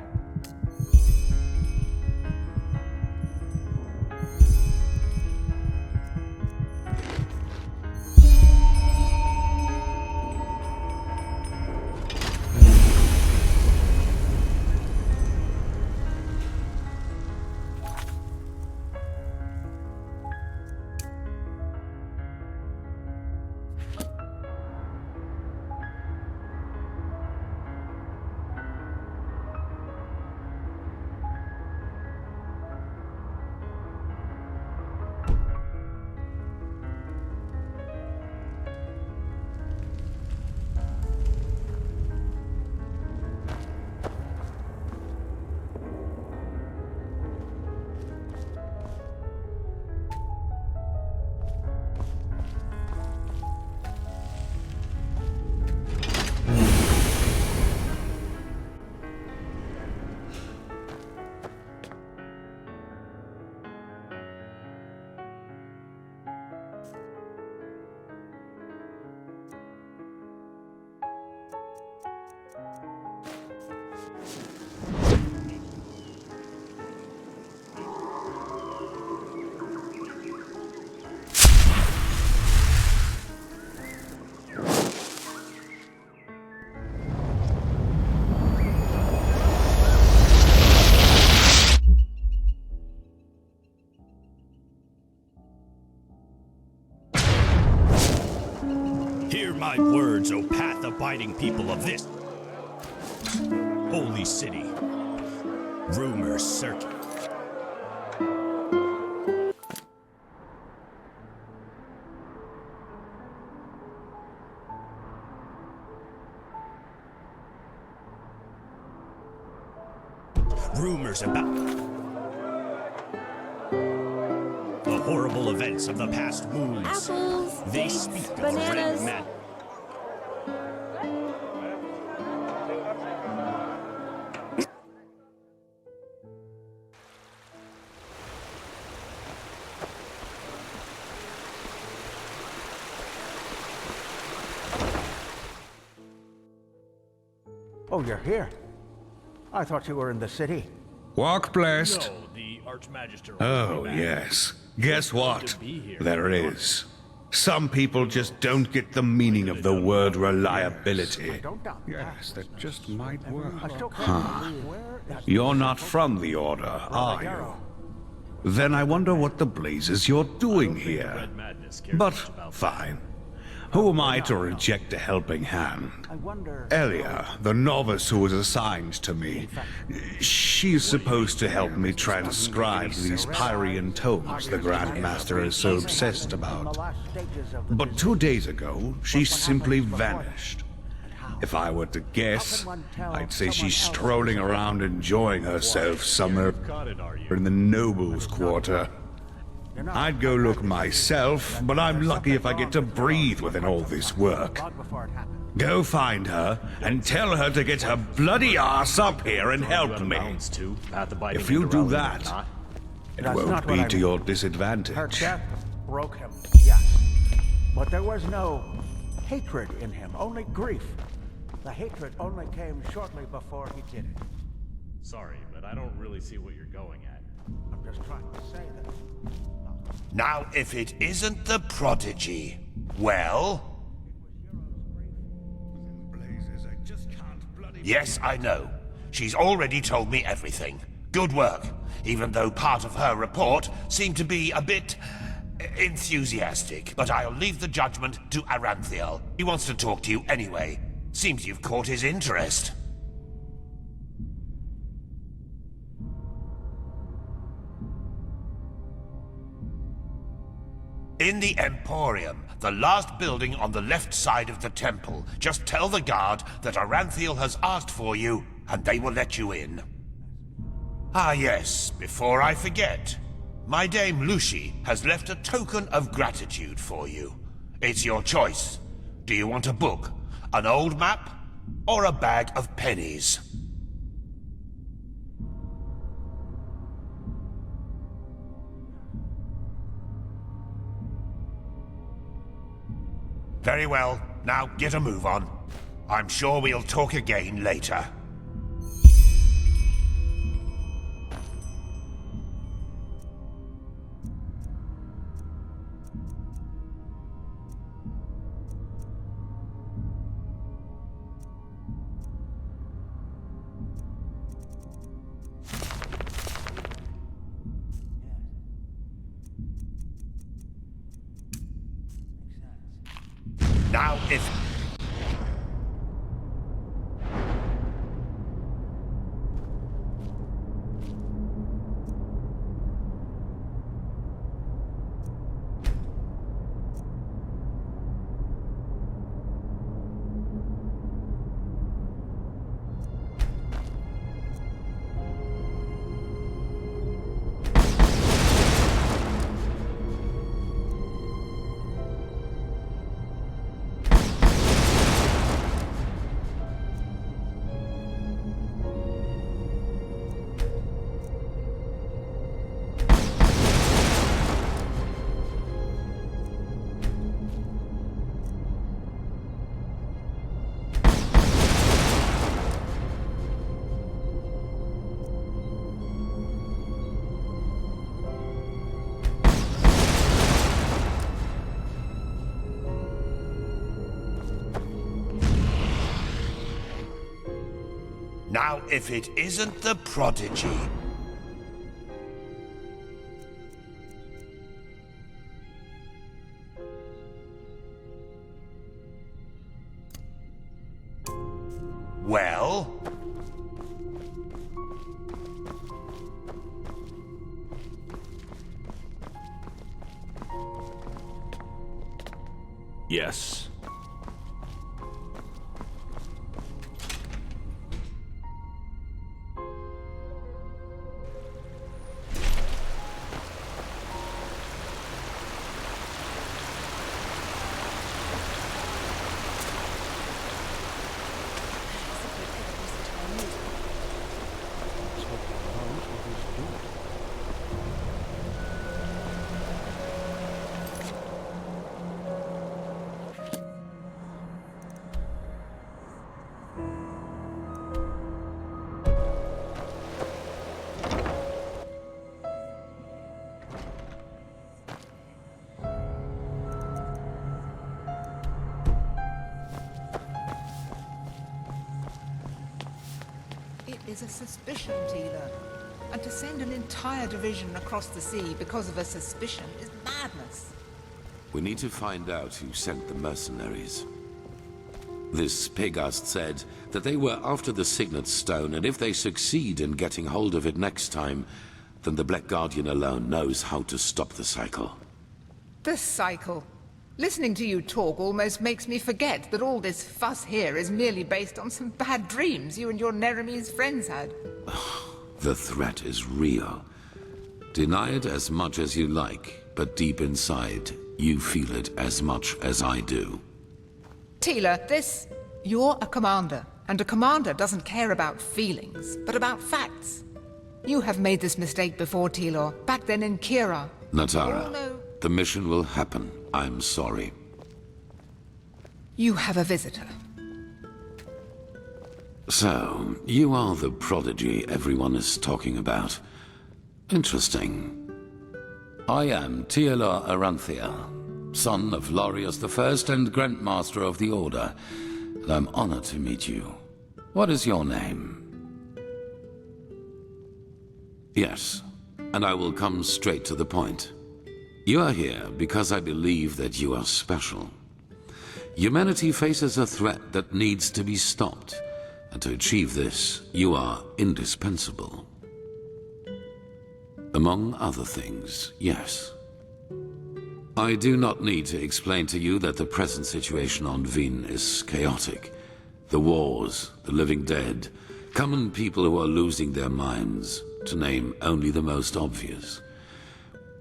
words, O path-abiding people of this holy city. Rumors circulate. Rumors about the horrible events of the past moons. Apples, They dates, speak of bananas. red man. Oh, you're here. I thought you were in the city. Walk blessed. No, the Archmagister. Oh, yes. Guess what? There is. Some people just don't get the meaning of the word reliability. Yes, that just might work. Huh. You're not from the Order, are you? Then I wonder what the blazes you're doing here. But, fine. Who am I to reject a helping hand? Elia, the novice who was assigned to me, she's supposed to help me transcribe these Pyrian tomes the Grand Master is so obsessed about. But 2 days ago, she simply vanished. If I were to guess, I'd say she's strolling around enjoying herself somewhere in the nobles' quarter. I'd go look myself, but I'm lucky if I get to breathe within all this work. Go find her and tell her to get her bloody ass up here and help me. If you do that, it won't be to your disadvantage. Her death broke him, yes. But there was no hatred in him, only grief. The hatred only came shortly before he did it. Sorry, but I don't really see what you're going at. I'm just trying to say that. Now, if it isn't the prodigy, well... Yes, I know. She's already told me everything. Good work, even though part of her report seemed to be a bit... enthusiastic. But I'll leave the judgment to Aranthiel. He wants to talk to you anyway. Seems you've caught his interest. In the Emporium, the last building on the left side of the temple. Just tell the guard that Aranthiel has asked for you, and they will let you in. Ah yes, before I forget. My dame Lucy has left a token of gratitude for you. It's your choice. Do you want a book, an old map, or a bag of pennies? Very well. Now get a move on. I'm sure we'll talk again later. Now, if... Now, if it isn't the prodigy... Well? Yes. It is a suspicion, Teil. And to send an entire division across the sea because of a suspicion is madness. We need to find out who sent the mercenaries. This Pegast said that they were after the Signet Stone, and if they succeed in getting hold of it next time, then the Black Guardian alone knows how to stop the cycle. The cycle. Listening to you talk almost makes me forget that all this fuss here is merely based on some bad dreams you and your Neremese friends had. The threat is real. Deny it as much as you like, but deep inside, you feel it as much as I do. Teil, you're a commander, and a commander doesn't care about feelings, but about facts. You have made this mistake before, Teil, back then in Kira. Natara, the mission will happen. I'm sorry. You have a visitor. So, you are the prodigy everyone is talking about. Interesting. I am Teilor Aranthiel, son of Lorius I and Grandmaster of the Order, and I'm honored to meet you. What is your name? Yes, and I will come straight to the point. You are here because I believe that you are special. Humanity faces a threat that needs to be stopped, and to achieve this, you are indispensable. Among other things, yes. I do not need to explain to you that the present situation on Veen is chaotic. The wars, the living dead, common people who are losing their minds, to name only the most obvious.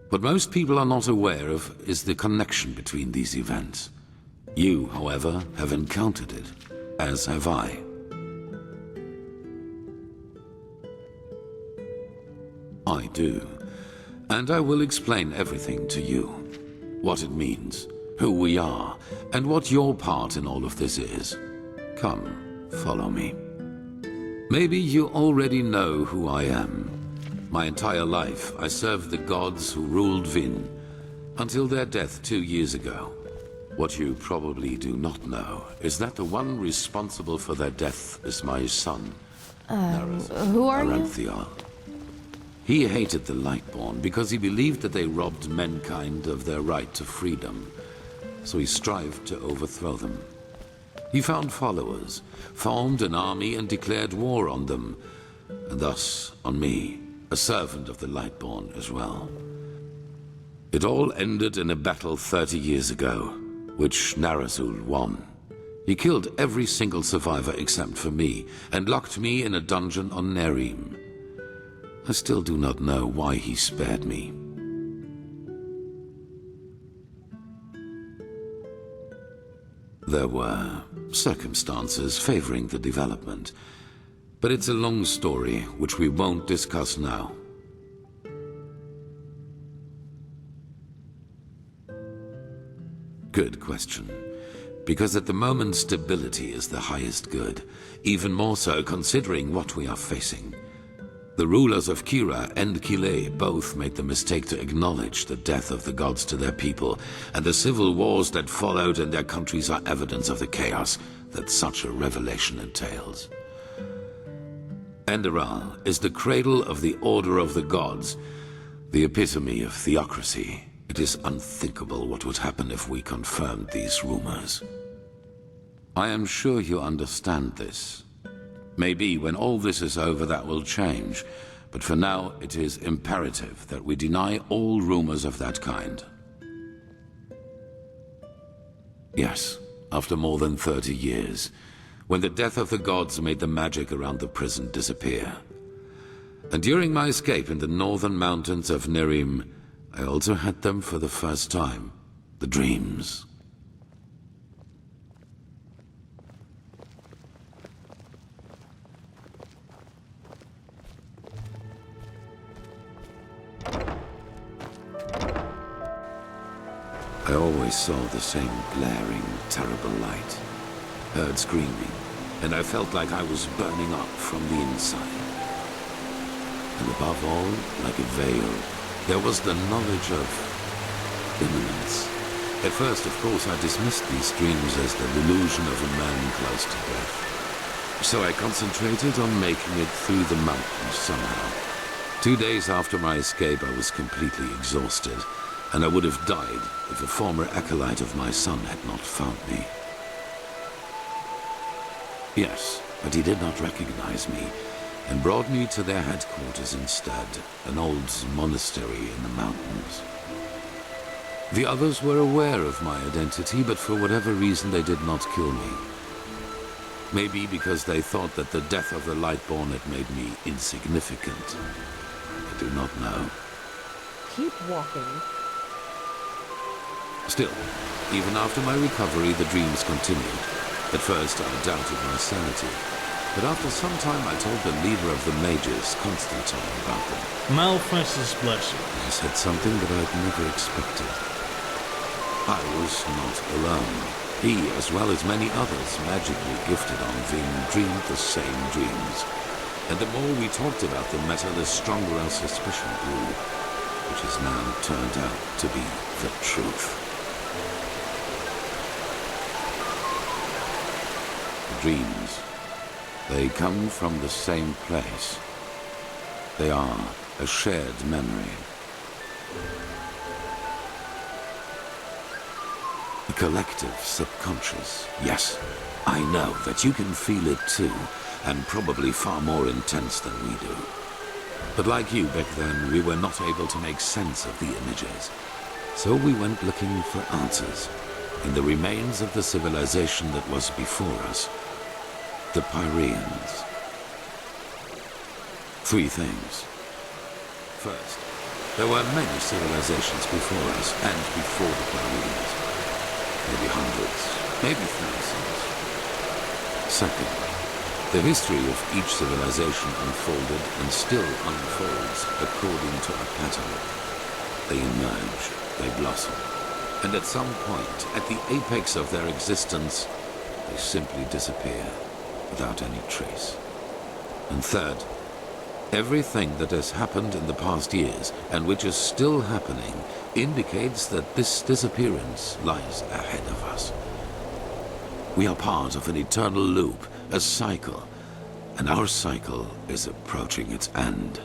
What most people are not aware of is the connection between these events. You, however, have encountered it, as have I. I do, and I will explain everything to you. What it means, who we are, and what your part in all of this is. Come, follow me. Maybe you already know who I am. My entire life, I served the gods who ruled Veen, until their death 2 years ago. What you probably do not know is that the one responsible for their death is my son, Who are Aranthiel. He hated the Lightborn because he believed that they robbed mankind of their right to freedom, so he strived to overthrow them. He found followers, formed an army and declared war on them, and thus on me, a servant of the Lightborn as well. It all ended in a battle 30 years ago, which Narazul won. He killed every single survivor except for me, and locked me in a dungeon on Nerim. I still do not know why he spared me. There were circumstances favoring the development, but it's a long story which we won't discuss now. Good question. Because at the moment stability is the highest good, even more so considering what we are facing. The rulers of Kira and Kile both made the mistake to acknowledge the death of the gods to their people, and the civil wars that followed in their countries are evidence of the chaos that such a revelation entails. Enderal is the cradle of the Order of the Gods, the epitome of theocracy. It is unthinkable what would happen if we confirmed these rumors. I am sure you understand this. Maybe when all this is over that will change, but for now it is imperative that we deny all rumors of that kind. Yes, after more than 30 years, when the death of the gods made the magic around the prison disappear. And during my escape in the northern mountains of Nerim, I also had them for the first time, the dreams. I always saw the same glaring, terrible light, heard screaming, and I felt like I was burning up from the inside. And above all, like a veil, there was the knowledge of imminence. At first, of course, I dismissed these dreams as the delusion of a man close to death. So I concentrated on making it through the mountains somehow. 2 days after my escape, I was completely exhausted, and I would have died if a former acolyte of my son had not found me. Yes, but he did not recognize me, and brought me to their headquarters instead, an old monastery in the mountains. The others were aware of my identity, but for whatever reason they did not kill me. Maybe because they thought that the death of the Lightborn had made me insignificant. I do not know. Keep walking. Still, even after my recovery, the dreams continued. At first, I doubted my sanity, but after some time I told the leader of the mages, Constantine, about them. Malphas's blessing. He said something that I'd never expected. I was not alone. He, as well as many others, magically gifted on Vin, dreamed the same dreams. And the more we talked about the matter, the stronger our suspicion grew, which has now turned out to be the truth. Dreams. They come from the same place. They are a shared memory. The collective subconscious. Yes, I know that you can feel it too, and probably far more intense than we do. But like you back then, we were not able to make sense of the images. So we went looking for answers in the remains of the civilization that was before us. The Pyreans. 3 things. First, there were many civilizations before us and before the Pyreans. Maybe hundreds, maybe thousands. Second, the history of each civilization unfolded and still unfolds according to a pattern. They emerge, they blossom, and at some point, at the apex of their existence, they simply disappear without any trace. And third, everything that has happened in the past years, and which is still happening, indicates that this disappearance lies ahead of us. We are part of an eternal loop, a cycle, and our cycle is approaching its end.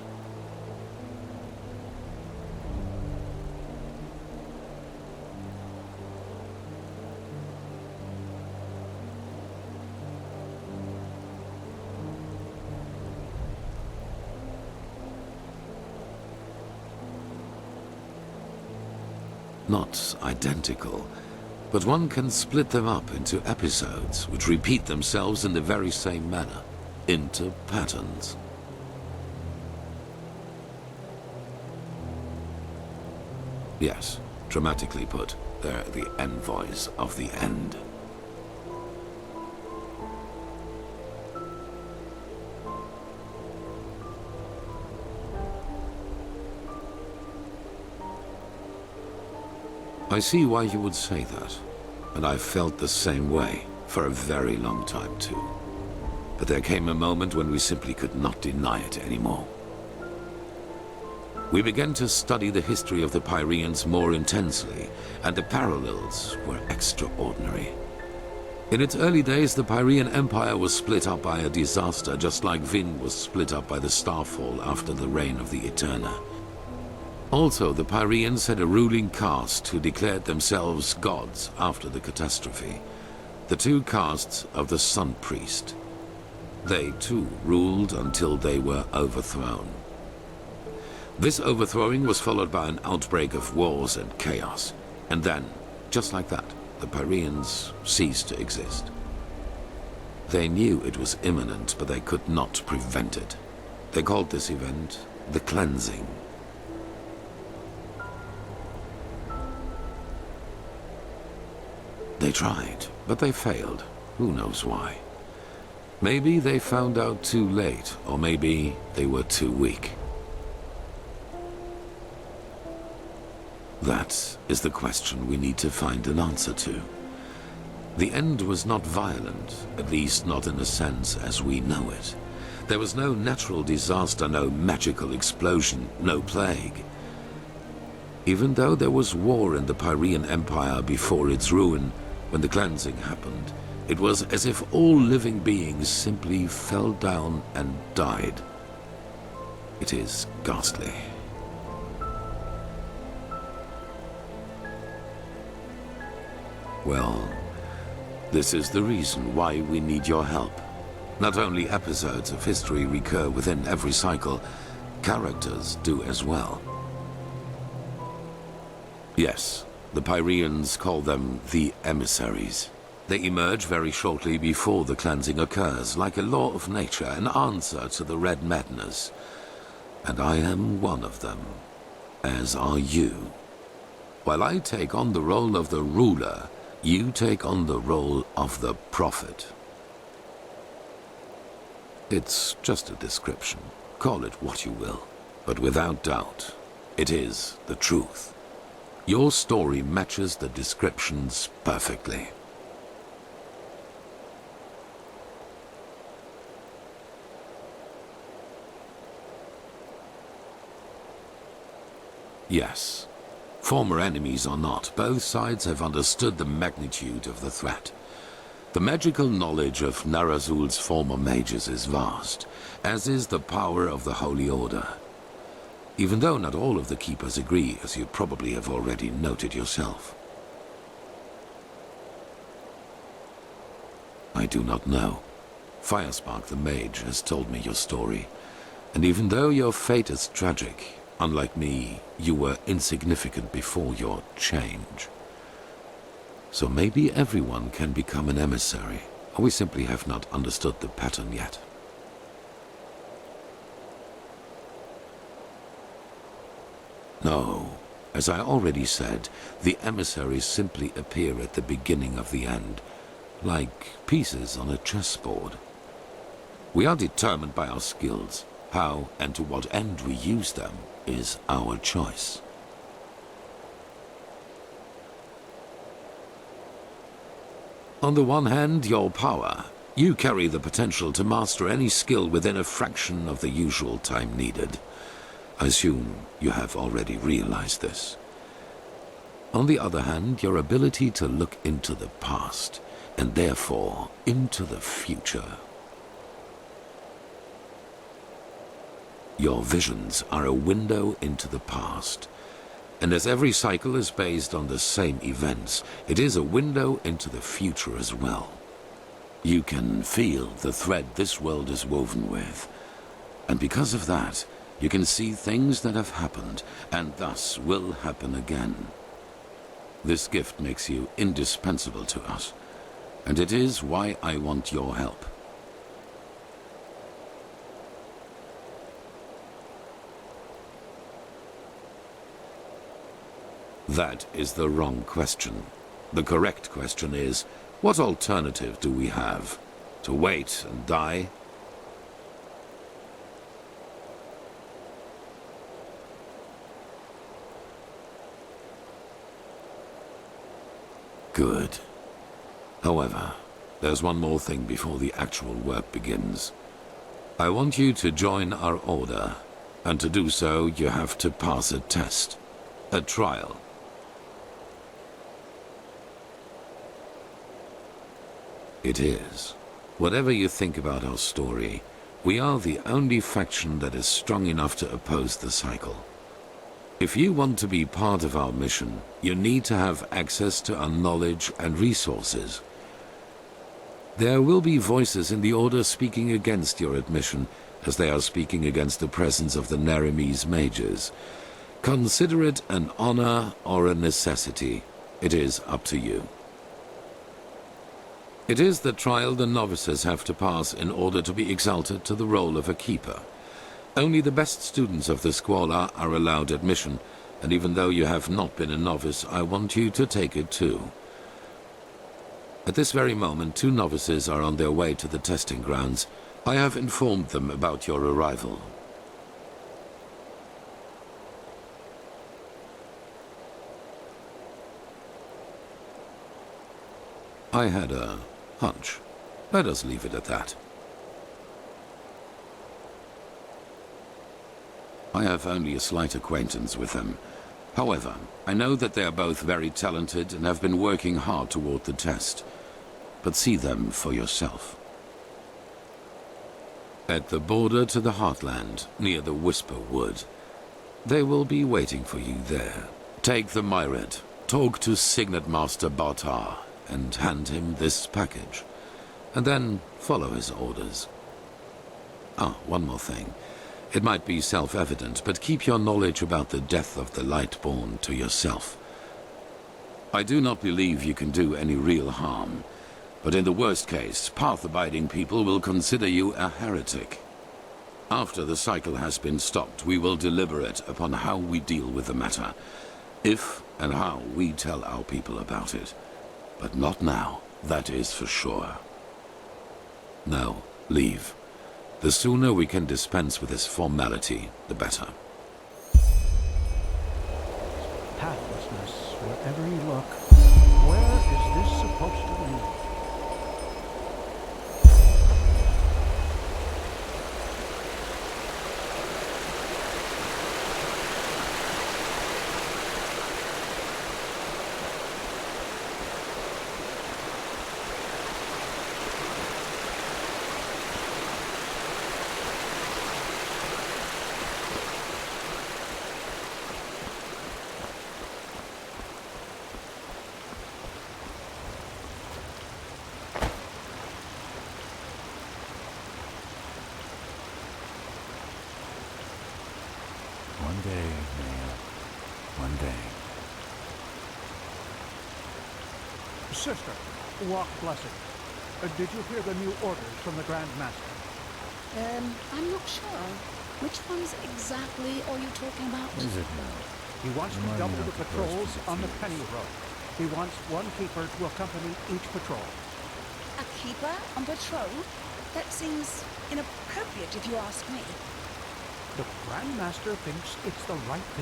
Not identical, but one can split them up into episodes which repeat themselves in the very same manner, into patterns. Yes, dramatically put, they're the envoys of the end. I see why you would say that, and I've felt the same way for a very long time too. But there came a moment when we simply could not deny it anymore. We began to study the history of the Pyreans more intensely, and the parallels were extraordinary. In its early days, the Pyrean Empire was split up by a disaster, just like Vin was split up by the Starfall after the reign of the Eterna. Also, the Pyreans had a ruling caste who declared themselves gods after the catastrophe. The 2 castes of the Sun Priest. They too ruled until they were overthrown. This overthrowing was followed by an outbreak of wars and chaos. And then, just like that, the Pyreans ceased to exist. They knew it was imminent, but they could not prevent it. They called this event the cleansing. They tried, but they failed. Who knows why? Maybe they found out too late, or maybe they were too weak. That is the question we need to find an answer to. The end was not violent, at least not in a sense as we know it. There was no natural disaster, no magical explosion, no plague. Even though there was war in the Pyrean Empire before its ruin, when the cleansing happened, it was as if all living beings simply fell down and died. It is ghastly. Well, this is the reason why we need your help. Not only episodes of history recur within every cycle, characters do as well. Yes, the Pyreans call them the emissaries. They emerge very shortly before the cleansing occurs, like a law of nature, an answer to the Red Madness. And I am one of them, as are you. While I take on the role of the ruler, you take on the role of the prophet. It's just a description. Call it what you will. But without doubt, it is the truth. Your story matches the descriptions perfectly. Yes. Former enemies or not, both sides have understood the magnitude of the threat. The magical knowledge of Narazul's former mages is vast, as is the power of the Holy Order. Even though not all of the Keepers agree, as you probably have already noted yourself. I do not know. Firespark the Mage has told me your story, and even though your fate is tragic, unlike me, you were insignificant before your change. So maybe everyone can become an emissary, or we simply have not understood the pattern yet. No, as I already said, the emissaries simply appear at the beginning of the end, like pieces on a chessboard. We are determined by our skills. How and to what end we use them is our choice. On the one hand, your power. You carry the potential to master any skill within a fraction of the usual time needed. I assume you have already realized this. On the other hand, your ability to look into the past, and therefore into the future. Your visions are a window into the past, and as every cycle is based on the same events, it is a window into the future as well. You can feel the thread this world is woven with, and because of that, you can see things that have happened, and thus will happen again. This gift makes you indispensable to us, and it is why I want your help. That is the wrong question. The correct question is, what alternative do we have? To wait and die? Good. However, there's one more thing before the actual work begins. I want you to join our order, and to do so you have to pass a test, a trial. It is. Whatever you think about our story, we are the only faction that is strong enough to oppose the cycle. If you want to be part of our mission, you need to have access to our knowledge and resources. There will be voices in the Order speaking against your admission, as they are speaking against the presence of the Neremese mages. Consider it an honor or a necessity. It is up to you. It is the trial the novices have to pass in order to be exalted to the role of a keeper. Only the best students of the Squalor are allowed admission, and even though you have not been a novice, I want you to take it too. At this very moment, 2 novices are on their way to the testing grounds. I have informed them about your arrival. I had a hunch. Let us leave it at that. I have only a slight acquaintance with them. However, I know that they are both very talented and have been working hard toward the test. But see them for yourself. At the border to the Heartland, near the Whisper Wood. They will be waiting for you there. Take the Myred, talk to Signet Master Bartar, and hand him this package. And then follow his orders. Ah, one more thing. It might be self-evident, but keep your knowledge about the death of the Lightborn to yourself. I do not believe you can do any real harm, but in the worst case, path-abiding people will consider you a heretic. After the cycle has been stopped, we will deliberate upon how we deal with the matter, if and how we tell our people about it. But not now, that is for sure. Now, leave. The sooner we can dispense with this formality, the better. Pathlessness wherever you look. Where is this supposed to lead? One day, Maya. One day. Sister, walk blessed. Did you hear the new orders from the Grand Master? I'm not sure. Which ones exactly are you talking about? What is it now? He wants to double the patrols on the Penny Road. He wants one keeper to accompany each patrol. A keeper on patrol? That seems inappropriate if you ask me. The Grand Master thinks it's the right thing.